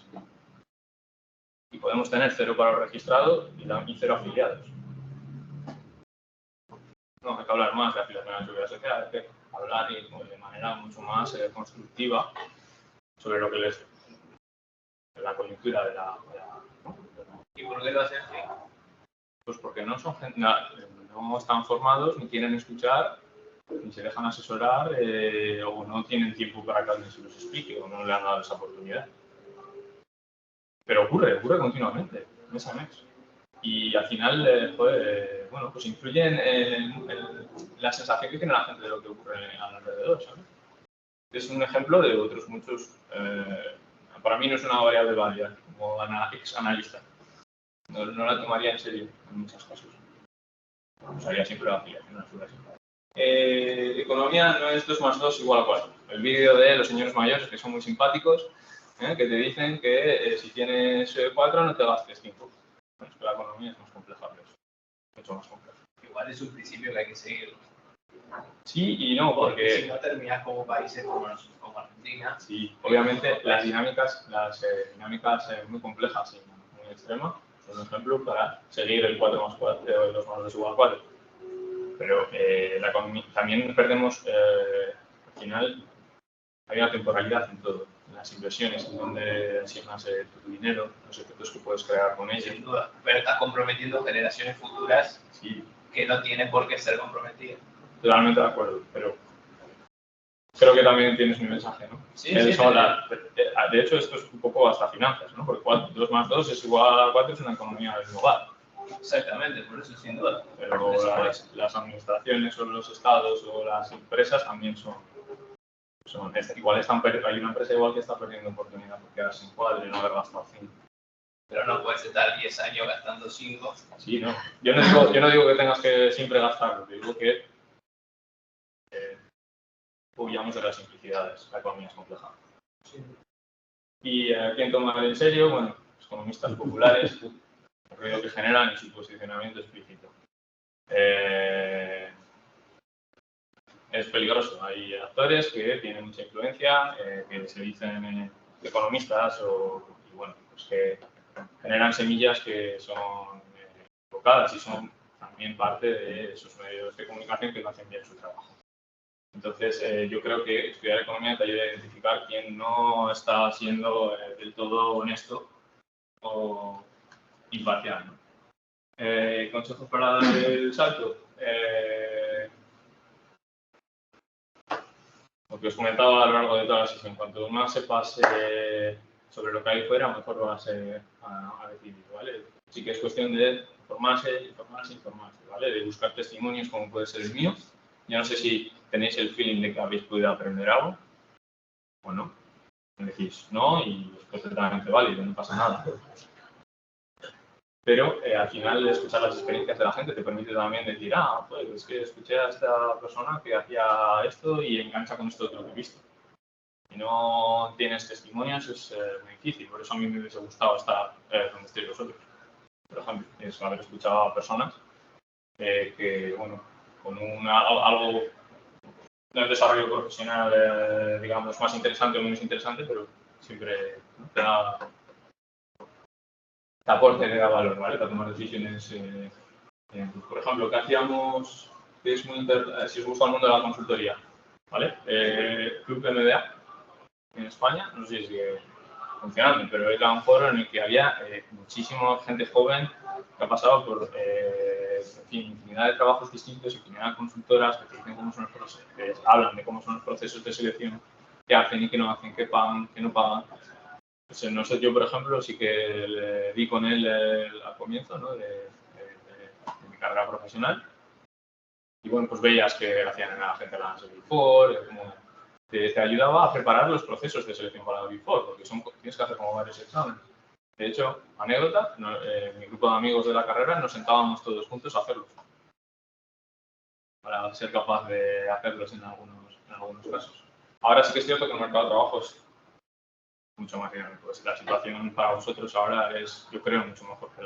Y podemos tener 0 paro registrado y 0 afiliados. No, hay que hablar más de afiliación a la seguridad social, hay que hablar de manera mucho más constructiva sobre lo que es la coyuntura de la ¿Y por qué lo hacen así? Pues porque no están formados, ni quieren escuchar, ni se dejan asesorar, o no tienen tiempo para que alguien se los explique, o no le han dado esa oportunidad. Pero ocurre continuamente, mes a mes. Y al final, bueno, pues influye en la sensación que tiene la gente de lo que ocurre alrededor, ¿sabes? Es un ejemplo de otros muchos. Para mí no es una variable válida como ex-analista. No la tomaría en serio en muchos casos. Usaría siempre la afiliación a la seguridad social. Economía no es 2 más 2 igual a 4. El vídeo de los señores mayores, que son muy simpáticos, que te dicen que si tienes 4 no te gastes 5. Bueno, es que la economía es más compleja que eso. Mucho más compleja. Igual es un principio que hay que seguir. Sí y no, porque si no terminas como países como Argentina. Sí, obviamente las dinámicas muy complejas y muy extremas son un ejemplo para seguir el 4 más 4, el 2 más 2 igual a 4. Pero la economía, también perdemos, al final, hay una temporalidad en todo. En las inversiones, en donde asignas tu dinero, los efectos que puedes crear con ellos. Sin duda, pero estás comprometiendo generaciones futuras sí, que no tienen por qué ser comprometidas. Totalmente de acuerdo, pero creo que también entiendes mi mensaje, ¿no? Sí, de hecho, esto es un poco hasta finanzas, ¿no? Porque 2 más 2 es igual a 4, es una economía global. Exactamente, por eso sin duda. Pero las administraciones o los estados o las empresas también son igual hay una empresa igual que está perdiendo oportunidad porque ahora se encuadre y no haber gastado 5. Pero no puedes estar 10 años gastando 5. Sí, no. Yo no digo que tengas que siempre gastarlo, digo que huyamos de las simplicidades. La economía es compleja. ¿Y a quién tomar en serio? Bueno, los economistas populares, el ruido que generan y su posicionamiento explícito. Es peligroso. Hay actores que tienen mucha influencia, que se dicen economistas y bueno, pues que generan semillas que son equivocadas y son también parte de esos medios de comunicación que no hacen bien su trabajo. Entonces, yo creo que estudiar economía te ayuda a identificar quién no está siendo del todo honesto o imparcial, ¿no? ¿Consejos para dar el salto? Lo que os comentaba a lo largo de toda la sesión, cuanto más sepas sobre lo que hay fuera, mejor lo vas a decidir, ¿vale? Sí que es cuestión de informarse, ¿vale? De buscar testimonios como puede ser el mío. Yo no sé si tenéis el feeling de que habéis podido aprender algo o no. Me decís no y es perfectamente válido, no pasa nada. Pero al final escuchar las experiencias de la gente te permite también decir, pues es que escuché a esta persona que hacía esto y engancha con esto otro que he visto. Si no tienes testimonios es muy difícil, por eso a mí me hubiese gustado estar donde estéis vosotros. Por ejemplo, es haber escuchado a personas que, bueno, con algo de desarrollo profesional, digamos, más interesante o menos interesante, pero siempre te aporte, te da valor, ¿vale? Para tomar decisiones. Por ejemplo, ¿qué hacíamos? Que es muy si os gusta el mundo de la consultoría, ¿vale? Club MBA en España, no sé si sigue funcionando, pero era un foro en el que había muchísima gente joven que ha pasado por en fin, infinidad de trabajos distintos, infinidad de consultoras que te dicen cómo son los procesos, que hablan de cómo son los procesos de selección, qué hacen y qué no hacen, qué pagan, qué no pagan. Pues, no sé, yo por ejemplo sí que le di con él al comienzo, ¿no? de mi carrera profesional y bueno, pues veías que hacían a la gente la Big Four, como te ayudaba a preparar los procesos de selección para la Big Four, porque tienes que hacer como varios exámenes. De hecho, anécdota, mi grupo de amigos de la carrera nos sentábamos todos juntos a hacerlos, para ser capaz de hacerlos en algunos casos. Ahora sí que es cierto que el mercado de trabajo es mucho más dinámico. La situación para vosotros ahora es, yo creo, mucho mejor que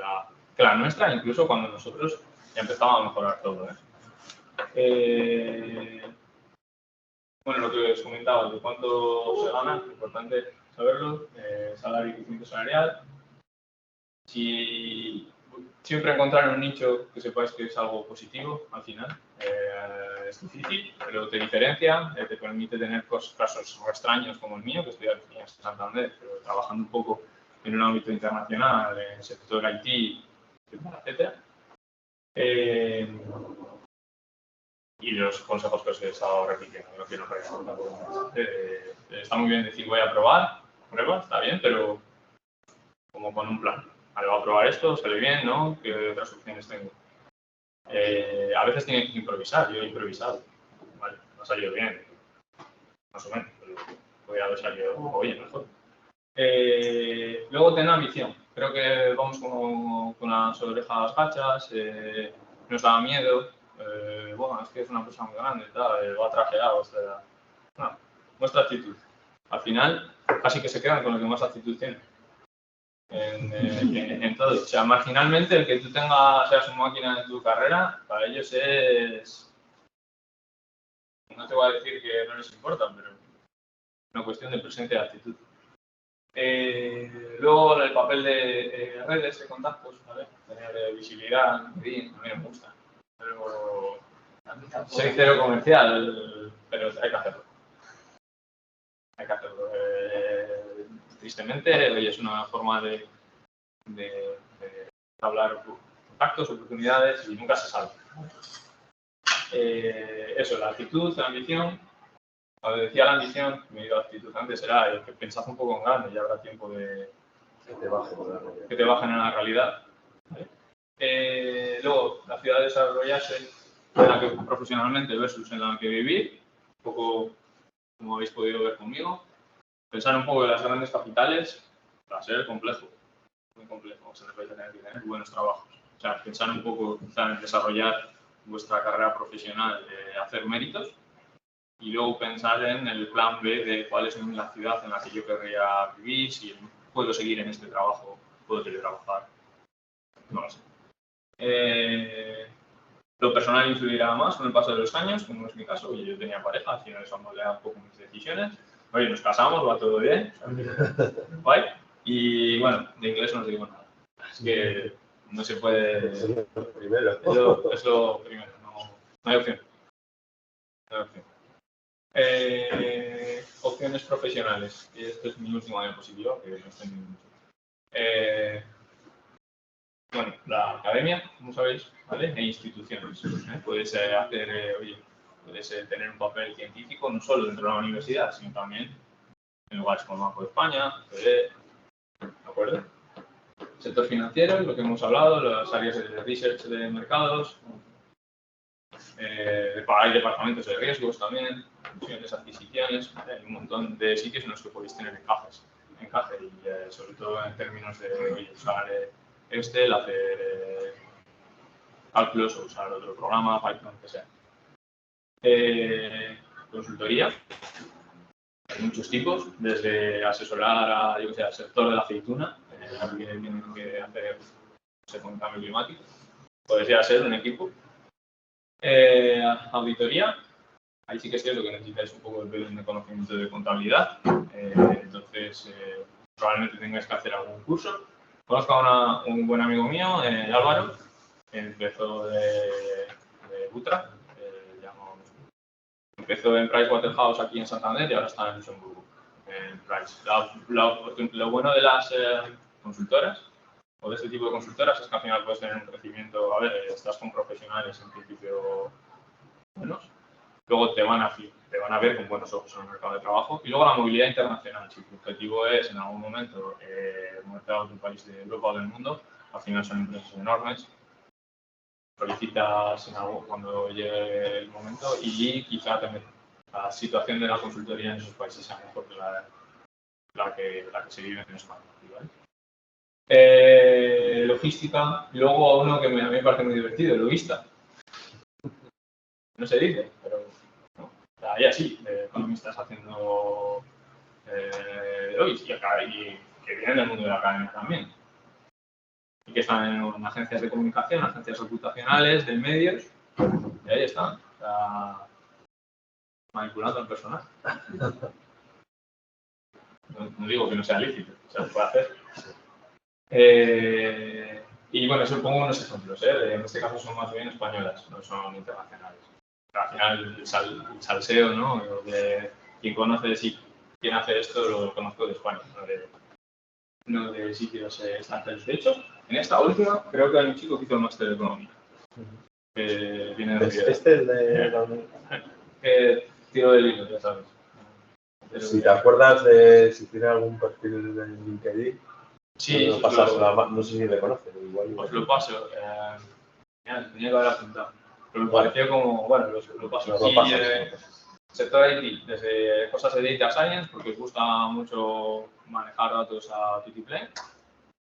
la nuestra, incluso cuando nosotros ya empezábamos a mejorar todo. Bueno, lo que os comentaba, de cuánto se gana, es importante saberlo, salario y crecimiento salarial. Si siempre encontrar un nicho que sepáis que es algo positivo, al final, es difícil, pero te diferencia, te permite tener casos extraños como el mío, que estoy aquí en Santander, pero trabajando un poco en un ámbito internacional, en el sector IT, etc. Y los consejos que os he estado repitiendo, no quiero recortar. Está muy bien decir voy a probar, prueba, está bien, pero como con un plan. Vale, voy a probar esto, sale bien, ¿no? ¿Qué otras opciones tengo? A veces tienes que improvisar, yo he improvisado. Vale, no ha salido bien, más o menos, pero podría haber salido un poco bien, mejor. Luego tener ambición. Creo que vamos con las orejas gachas, nos da miedo. Bueno, es que es una persona muy grande, tal, va trajeado, no, nuestra actitud. Al final, casi que se quedan con el que más actitud tiene. En todo. O sea, marginalmente, el que tú seas una máquina en tu carrera, para ellos es... No te voy a decir que no les importa, pero es una cuestión de presencia y actitud. Luego, el papel de redes, de contactos, ¿vale? Tener visibilidad, a mí me gusta. Pero soy cero comercial, pero hay que hacerlo. Hay que hacerlo. Tristemente, hoy es una forma de hablar contactos, oportunidades y nunca se sabe. Eso, la actitud, la ambición. Cuando decía la ambición, mi actitud antes era el que pensás un poco en grande y habrá tiempo de que te bajen a la realidad. ¿Vale? Luego, la ciudad de desarrollarse en la que profesionalmente versus en la que vivir, un poco como habéis podido ver conmigo. Pensar un poco en las grandes capitales va a ser complejo, muy complejo. Se debe tener que tener buenos trabajos. O sea, pensar un poco quizá en desarrollar vuestra carrera profesional, hacer méritos, y luego pensar en el plan B de cuál es la ciudad en la que yo querría vivir, si puedo seguir en este trabajo, puedo teletrabajar, no lo sé. Lo personal influirá más con el paso de los años, como es mi caso, yo tenía pareja, al final eso moldea un poco mis decisiones. Oye, nos casamos, va todo bien, guay. Y bueno, de inglés no os digo nada. Es que no se puede. Es lo primero. Es lo primero, no hay opción. No hay opción. Opciones profesionales. Y este es mi último diapositiva, que no estoy ni mucho. Bueno, la academia, como sabéis, ¿vale? E instituciones. Puedes puedes tener un papel científico no solo dentro de la universidad, sino también en lugares como el Banco de España, ¿de acuerdo? Sector financiero, lo que hemos hablado, las áreas de research de mercados, hay departamentos de riesgos también, fusiones, adquisiciones, hay un montón de sitios en los que podéis tener encaje y sobre todo en términos de usar Excel, hacer cálculos o usar otro programa, Python, que sea. Consultoría. Hay muchos tipos, desde asesorar a, yo que sé, al sector de la aceituna, que tienen que hacer con el cambio climático. Podría ser un equipo. Auditoría. Ahí sí que es cierto que necesitáis un poco de conocimiento de contabilidad. Entonces, probablemente tengáis que hacer algún curso. Conozco a un buen amigo mío, Álvaro, que empezó de Butra. Empezó en Pricewaterhouse aquí en Santander y ahora está en Luxemburgo, en Price. Lo bueno de las consultoras o de este tipo de consultoras es que al final puedes tener un crecimiento, estás con profesionales en principio buenos, luego te van a ver con buenos ojos en el mercado de trabajo y luego la movilidad internacional. Si tu objetivo es en algún momento moverte a otro país de Europa o del mundo, al final son empresas enormes. Solicitas cuando llegue el momento y quizá también la situación de la consultoría en esos países sea mejor que la que se vive en España. ¿Vale? Logística, luego uno que a mí me parece muy divertido, logista. No se dice, pero no. Hay así, economistas haciendo logística y que vienen del mundo de la academia también. Y que están en agencias de comunicación, agencias reputacionales, de medios, y ahí están, manipulando al personal. No digo que no sea lícito, se puede hacer. Y bueno, eso pongo unos ejemplos, en este caso son más bien españolas, no son internacionales. Al final, el salseo, ¿no? De quien conoce quién hace esto, lo conozco de España, no de sitios extranjeros. De hecho, en esta última, creo que hay un chico que hizo el máster de economía. Que viene de Este es de la universidad. Tiro del hilo, ya sabes. Si te acuerdas de si tiene algún perfil en LinkedIn, sí, no sé si le conoces. Igual os lo paso. Tenía que haber apuntado. Pero me pareció como, bueno, lo paso. Sector IT, desde cosas de Data Science, porque os gusta mucho manejar datos a tutiplén.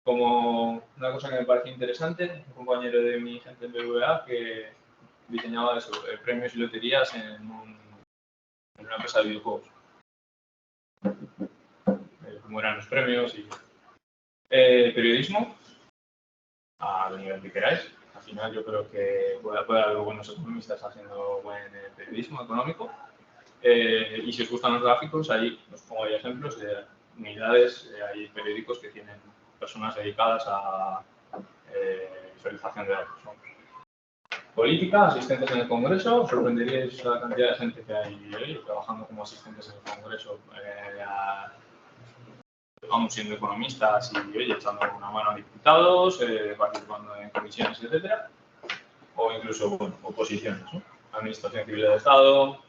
Como una cosa que me parece interesante, un compañero de mi gente en BBVA que diseñaba eso, premios y loterías en una empresa de videojuegos. Cómo eran los premios y... periodismo, al nivel que queráis. Al final yo creo que puede haber buenos economistas haciendo buen periodismo económico. Y si os gustan los gráficos, ahí os pongo ahí ejemplos de unidades, hay periódicos que tienen personas dedicadas a visualización de datos. Política, asistentes en el Congreso, os sorprenderíais la cantidad de gente que hay trabajando como asistentes en el Congreso, vamos siendo economistas y echando una mano a diputados, participando en comisiones, etcétera, o incluso oposiciones, ¿no? Administración civil del Estado,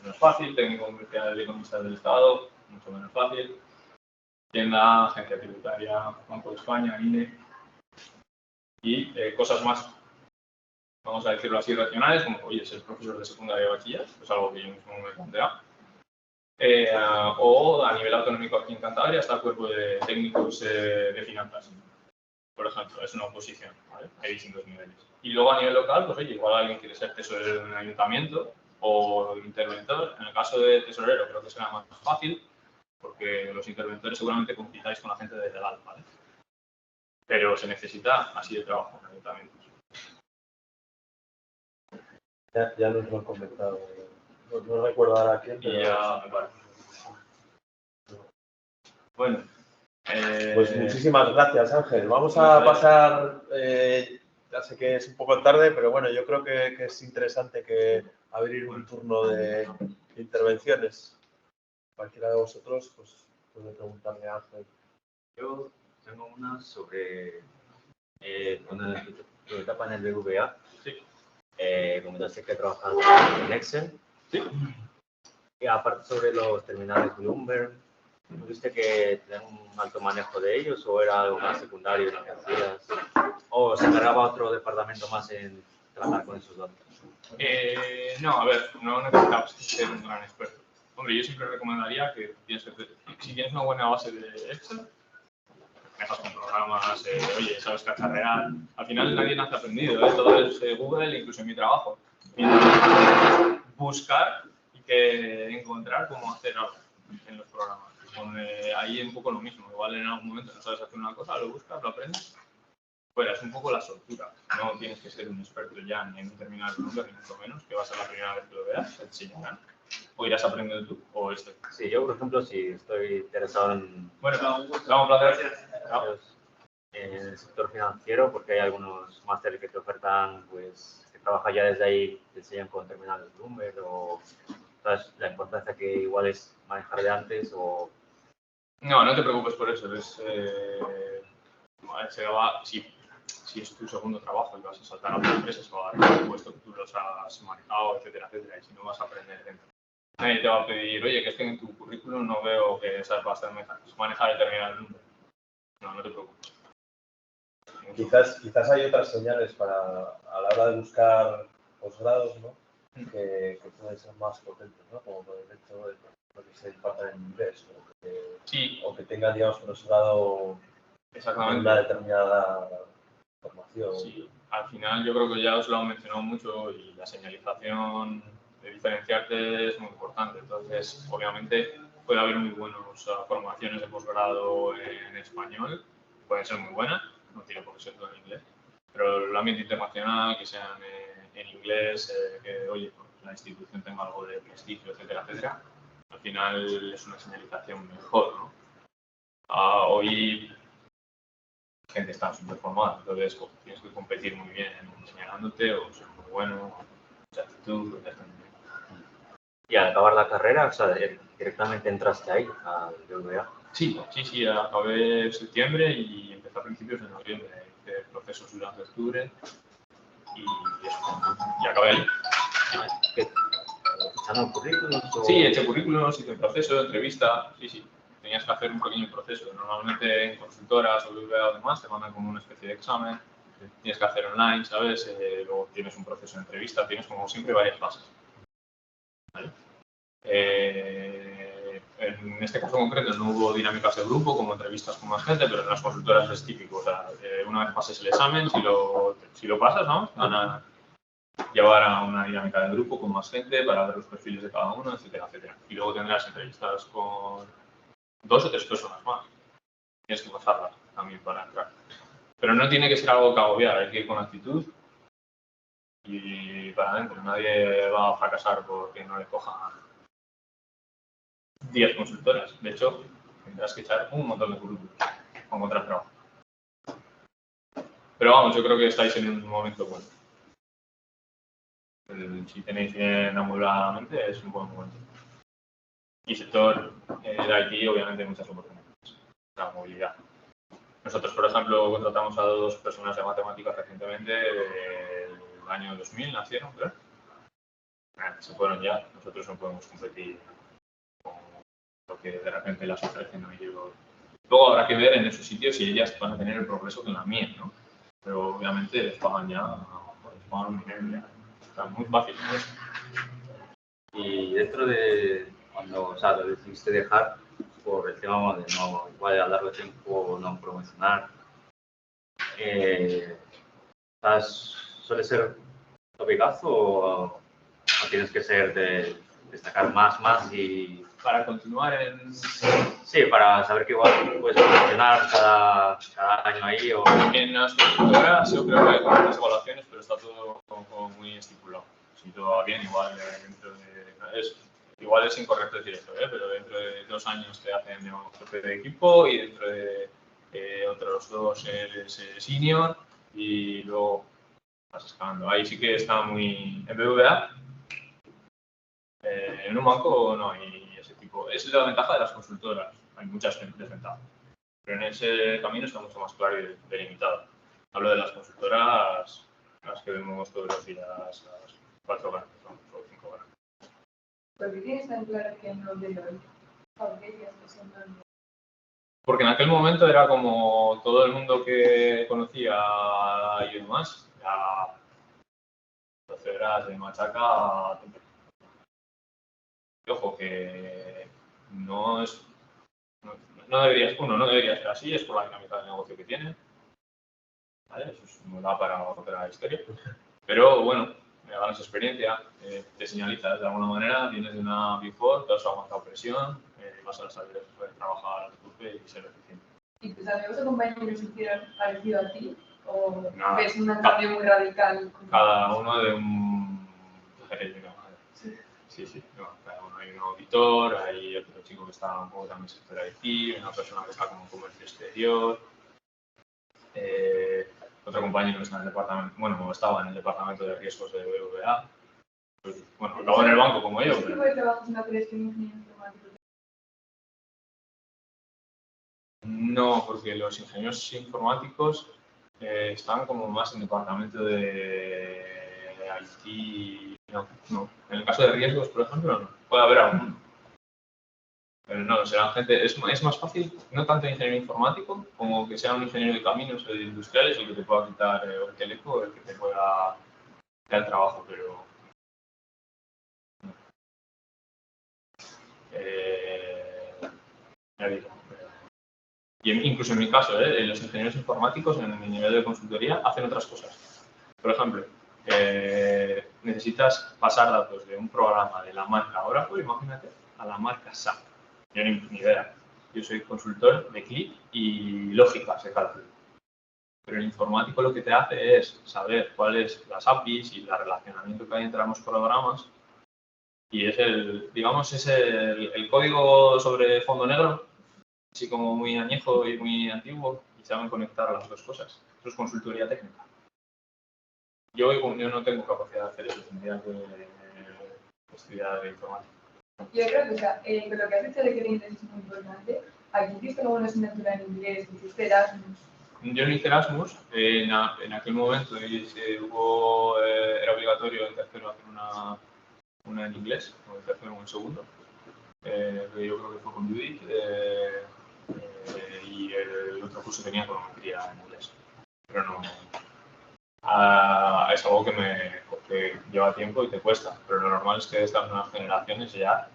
no es fácil, técnico comercial de economistas del Estado, mucho menos fácil, Tienda, agencia tributaria, Banco de España, INE, y cosas más, vamos a decirlo así, regionales, como, ser profesor de secundaria y bachiller, es algo que yo mismo me he planteado. O a nivel autonómico aquí en Cantabria está el cuerpo de técnicos de finanzas, por ejemplo, es una oposición, ¿vale? Hay distintos niveles. Y luego a nivel local, pues igual alguien quiere ser tesorero de un ayuntamiento, o interventor. En el caso de tesorero creo que será más fácil, porque los interventores seguramente compitáis con la gente de legal, ¿vale? Pero se necesita así de trabajo, también. Ya nos lo han comentado. No recuerdo ahora quién, pero... Y ya, vale. Bueno. Pues muchísimas gracias, Ángel. Vamos a pasar, ya sé que es un poco tarde, pero bueno, yo creo que es interesante que abrir un turno de intervenciones. Cualquiera de vosotros, pues puede preguntarle a Ángel. Yo tengo una sobre tu etapa en el BBVA. Sí. Comentaste que trabajas en Excel. Sí. Y aparte sobre los terminales Bloomberg, ¿tuviste que tener un alto manejo de ellos o era algo más secundario en lo que hacías? ¿O se encargaba otro departamento más en tratar con esos datos? No, a ver, no necesitas ser un gran experto. Hombre, yo siempre recomendaría que si tienes una buena base de Excel, dejas con programas, oye, sabes cacharrear. Al final nadie nace aprendido, todo es Google, incluso en mi trabajo. Buscar y encontrar cómo hacer algo en los programas. Ahí es un poco lo mismo. Igual en algún momento no sabes hacer una cosa, lo buscas, lo aprendes. Fuera, es un poco la soltura. No tienes que ser un experto ya ni en un terminal de número, ni mucho menos, que va a ser la primera vez que lo veas, te enseñarán. O irás aprendiendo tú, o esto. Sí, yo, por ejemplo, si estoy interesado en... Bueno, vamos, placer. En el sector financiero, porque hay algunos másteres que te ofertan, pues, que trabajas ya desde ahí, te enseñan con terminales Bloomberg, o ¿sabes? La importancia que igual es manejar de antes, o... No te preocupes por eso. Si es tu segundo trabajo y vas a saltar a otra empresa, se va a dar un puesto que tú los has manejado, etcétera, etcétera, y si no vas a aprender dentro. Nadie te va a pedir, oye, que en tu currículum no veo que sabes bastante manejar el terminal Bloomberg. No te preocupes. Quizás hay otras señales a la hora de buscar posgrados, ¿no? Que pueden ser más potentes, ¿no? Como por el hecho de que se impartan en inglés o que tengan, digamos, profesorado en una determinada formación. Sí, al final yo creo que ya os lo han mencionado mucho y la señalización de diferenciarte es muy importante. Entonces, obviamente, puede haber muy buenas formaciones de posgrado en español, pueden ser muy buenas, no tiene por qué ser todo en inglés, pero el ámbito internacional, que sean en inglés, que oye, pues, la institución tenga algo de prestigio, etcétera, etcétera, al final es una señalización mejor, ¿no? Hoy gente está súper formada, entonces tienes que competir muy bien señalándote o ser muy bueno, mucha actitud, etcétera. Y al acabar la carrera, o sea, directamente entraste ahí, al BBVA. Sí, acabé en septiembre y empecé a principios de noviembre. Hice procesos durante octubre y acabé ahí. ¿Echaron currículos? Sí, eché currículos, hice proceso, entrevista, sí. Tenías que hacer un pequeño proceso. Normalmente en consultoras o BBVA o demás te mandan como una especie de examen. Tienes que hacer online, ¿sabes? Luego tienes un proceso de entrevista, tienes como siempre varias fases. ¿Vale? En este caso concreto no hubo dinámicas de grupo como entrevistas con más gente, pero en las consultoras es típico. O sea, una vez pases el examen, si lo pasas, ¿no? Van a llevar a una dinámica de grupo con más gente para ver los perfiles de cada uno, etcétera, etcétera. Y luego tendrás entrevistas con 2 o 3 personas más. Tienes que pasarlas también para entrar. Pero no tiene que ser algo que agobiar, hay que ir con actitud y para adentro. Nadie va a fracasar porque no le cojan 10 consultoras. De hecho, tendrás que echar un montón de currículos para encontrar trabajo. Pero vamos, yo creo que estáis en un momento bueno. Si tenéis bien amueblada la mente, es un buen momento. Y sector de IT, obviamente, muchas oportunidades. La movilidad. Nosotros, por ejemplo, contratamos a 2 personas de matemáticas recientemente, el año 2000 nacieron, ¿verdad? Se fueron ya, nosotros no podemos competir con lo que de repente las ofrecen. Luego habrá que ver en esos sitios si ellas van a tener el progreso que en la mía, ¿no? Pero obviamente les pagan un dinero ya. Está muy fácil, ¿no? Y dentro de cuando, lo decidiste dejar por el tema de no igual a largo tiempo no promocionar, ¿suele ser topicazo o no tienes que ser de destacar más y... Para continuar en... Sí, para saber que igual puedes funcionar cada año ahí o... En las constructoras yo creo que hay algunas evaluaciones, pero está todo como muy estipulado. Si todo va bien, igual dentro de... igual es incorrecto decir esto, pero dentro de 2 años te hacen jefe de equipo y dentro de otros 2 eres senior y luego vas escalando. Ahí sí que está muy... En BBVA, en un banco no hay ese tipo. Es la ventaja de las consultoras. Hay muchas desventajas. Pero en ese camino está mucho más claro y delimitado. Hablo de las consultoras, las que vemos todos los días, las 4 grandes, o 5 grandes. ¿Por qué tienes tan claro que no de hoy? Fabricias que son tan... Porque en aquel momento era como todo el mundo que conocía y demás, a 12 horas de machaca. Y ojo, que no es... No debería ser así, es por la dinámica del negocio que tiene. ¿Vale? Eso es muy da para otra historia. Pero bueno, ganas experiencia, te señalizas de alguna manera, vienes de una Big Four, te has aguantado presión, vas a saber poder trabajar a tu tope y ser eficiente. ¿Y tus amigos o compañeros hicieron parecido a ti? ¿O Nada. ves un cambio muy radical? Cada uno de un... Sí. No, cada uno hay un auditor, hay otro chico que está un poco también en el sector IT, una persona que está como en comercio exterior, otro compañero que está en el departamento, bueno, estaba en el departamento de riesgos de BBVA. Pues, bueno, acabó en el banco como yo. ¿Qué tipo de trabajos no crees que un ingeniero informático? No, porque los ingenieros informáticos están como más en el departamento de IT. No. En el caso de riesgos, por ejemplo, no. Puede haber alguno. Pero no, serán gente. Es más fácil, no tanto ingeniero informático, como que sea un ingeniero de caminos o de industriales el que te pueda quitar el teleco o el que te pueda dar el trabajo, pero. Ya digo. Y incluso en mi caso, los ingenieros informáticos en mi nivel de consultoría hacen otras cosas. Por ejemplo, necesitas pasar datos de un programa de la marca Oracle, imagínate, a la marca SAP. Yo ni idea. Yo soy consultor de clic y lógica, se calcula. Pero el informático lo que te hace es saber cuáles las APIs y el relacionamiento que hay entre ambos programas. Y es el código sobre fondo negro, así como muy añejo y muy antiguo, y saben conectar las dos cosas. Eso es consultoría técnica. Yo no tengo capacidad de hacer eso, tendría que estudiar informática. Yo creo que, con lo que has dicho de que el inglés es muy importante, aquí hiciste como una asignatura en inglés, hiciste Erasmus. Yo no hice Erasmus, en aquel momento era obligatorio en tercero hacer una en inglés, o en tercero o en segundo. Yo creo que fue con Judith, y el otro curso tenía econometría en inglés. Pero no. Es algo que lleva tiempo y te cuesta, pero lo normal es que estas nuevas generaciones ya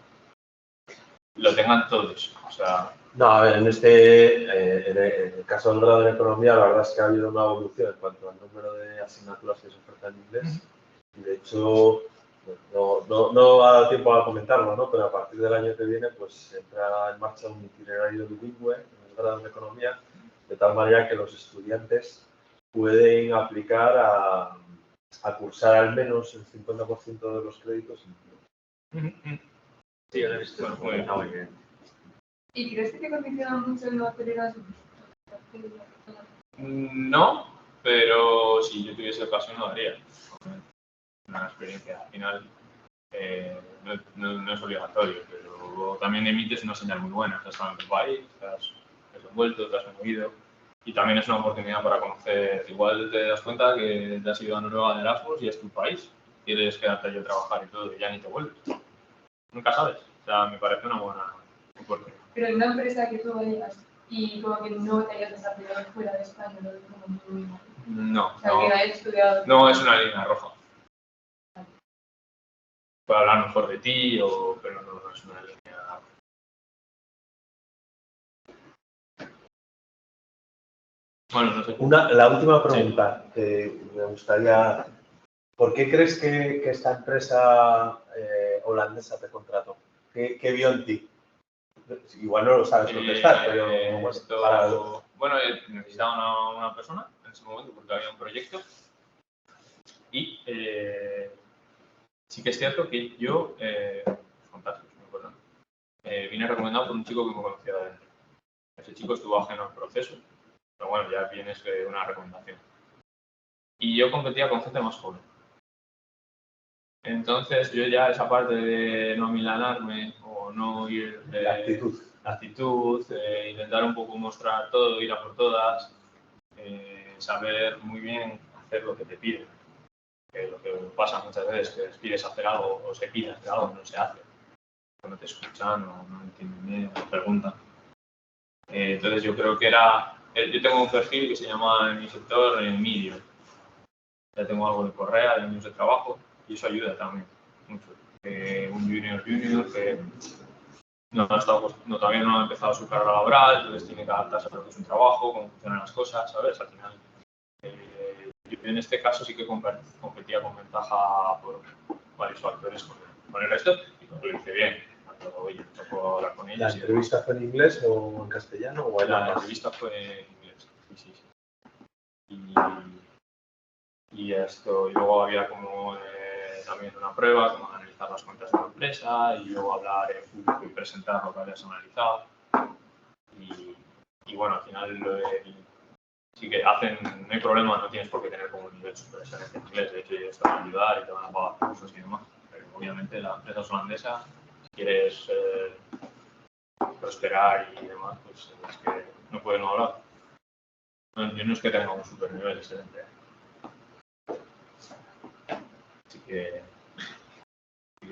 lo tengan todos. O sea, no, a ver, en el caso del grado en economía, la verdad es que ha habido una evolución en cuanto al número de asignaturas que se ofertan en inglés. Y de hecho, no ha dado tiempo a comentarlo, ¿no? Pero a partir del año que viene, pues entra en marcha un itinerario bilingüe en el grado de economía, de tal manera que los estudiantes pueden aplicar a cursar al menos el 50% de los créditos. Sí, yo lo he visto. Está muy bien. ¿Y crees que te condiciona mucho el no hacer Erasmus? No, pero si yo tuviese ocasión lo haría. Una experiencia. Al final no es obligatorio, pero también emites una señal muy buena. Has estado en tu país, te has desenvuelto, te has movido. Y también es una oportunidad para conocer. Igual te das cuenta que te has ido a Noruega de Erasmus y es tu país. Quieres quedarte allí a trabajar y todo, y ya ni te vuelves. Nunca sabes. O sea, me parece una buena oportunidad. Pero en una empresa que tú vayas y como que no te hayas desarrollado fuera de España, no es como muy mal. No, O sea, que hayas estudiado... no es una línea roja. Puedo hablar mejor de ti, pero no es una línea. Bueno, no sé. La última pregunta que me gustaría ¿Por qué crees que esta empresa holandesa te contrató? ¿Qué vio en ti? Igual no lo sabes contestar, pero bueno, necesitaba una persona en ese momento porque había un proyecto y sí que es cierto que yo, fantástico, muy importante, vine recomendado por un chico que me conocía de adentro. Ese chico estuvo ajeno al proceso, pero bueno, ya vienes de una recomendación. Y yo competía con gente más joven. Entonces yo ya esa parte de no milanarme o no ir la actitud, intentar un poco mostrar todo, ir a por todas, saber muy bien hacer lo que te piden. Lo que pasa muchas veces que les pides hacer algo o se pide hacer algo no se hace. No te escuchan o no entienden bien, no preguntan. Entonces yo creo que yo tengo un perfil que se llama en mi sector medium. Ya tengo algo de correa, de años de trabajo y eso ayuda también mucho. Un junior que todavía no ha empezado su carrera laboral, entonces tiene que adaptarse a lo que es un trabajo, cómo funcionan las cosas, ¿sabes? Al final, yo en este caso sí que competía con ventaja por varios factores con el resto y lo hice bien. Oye, tocó hablar con ellos. ¿La entrevista fue en inglés o en castellano? O la entrevista fue en inglés, sí. Y luego había como también una prueba, como analizar las cuentas de la empresa y luego hablar en público y presentar lo que habías analizado. Y bueno, al final sí que no hay problema, no tienes por qué tener como un nivel super excelente en inglés, de hecho ellos te van a ayudar y te van a pagar cursos y demás. Pero obviamente la empresa es holandesa, si quieres prosperar y demás, pues es que no pueden no hablar. Yo no es que tenga un super nivel excelente. Así que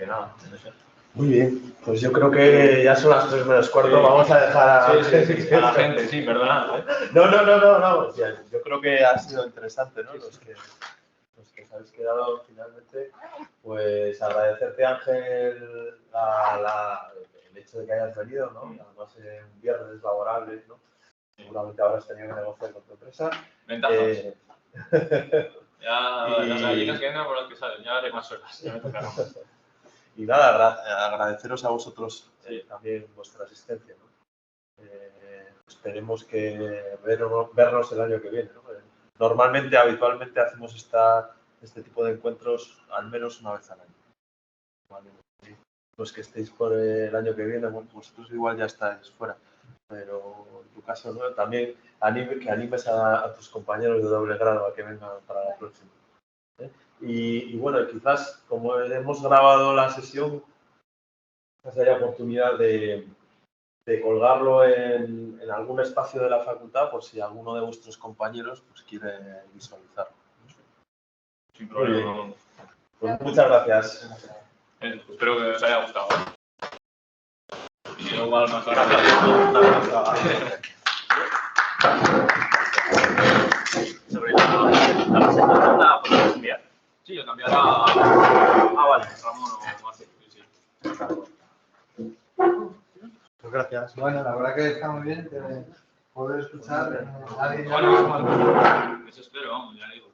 nada, no sé. Muy bien, pues yo creo que ya son las 3 menos cuarto, vamos a dejar a la gente, sí, perdona. No. Yo creo que ha sido interesante, ¿no? Los que os habéis quedado finalmente, pues agradecerte, Ángel, el hecho de que hayas venido, ¿no? Además en viernes laborables, ¿no? Seguramente habrás tenido que negociar con tu empresa. Ventajas. Las gallinas que entran por las que salen, ya haré más horas, ya me tocará. Y nada, agradeceros a vosotros también vuestra asistencia, ¿no? Esperemos que vernos el año que viene, ¿no? Normalmente, habitualmente hacemos este tipo de encuentros al menos una vez al año. Vale. Los que estéis por el año que viene, bueno, vosotros igual ya estáis fuera, pero en tu caso, ¿no? También que animes a tus compañeros de doble grado a que vengan para la próxima. Y bueno, quizás como hemos grabado la sesión, quizás haya oportunidad de colgarlo en algún espacio de la facultad por si alguno de vuestros compañeros pues, quiere visualizarlo. Sin problema. Pues muchas gracias. Espero que os haya gustado. Y igual más sobre la presentación la podemos enviar. Sí, lo cambiará. Vale, Ramón o Marcelo. Sí. Pues gracias. Bueno, la verdad que está muy bien poder escuchar a alguien. Bueno, eso espero, vamos, ya digo.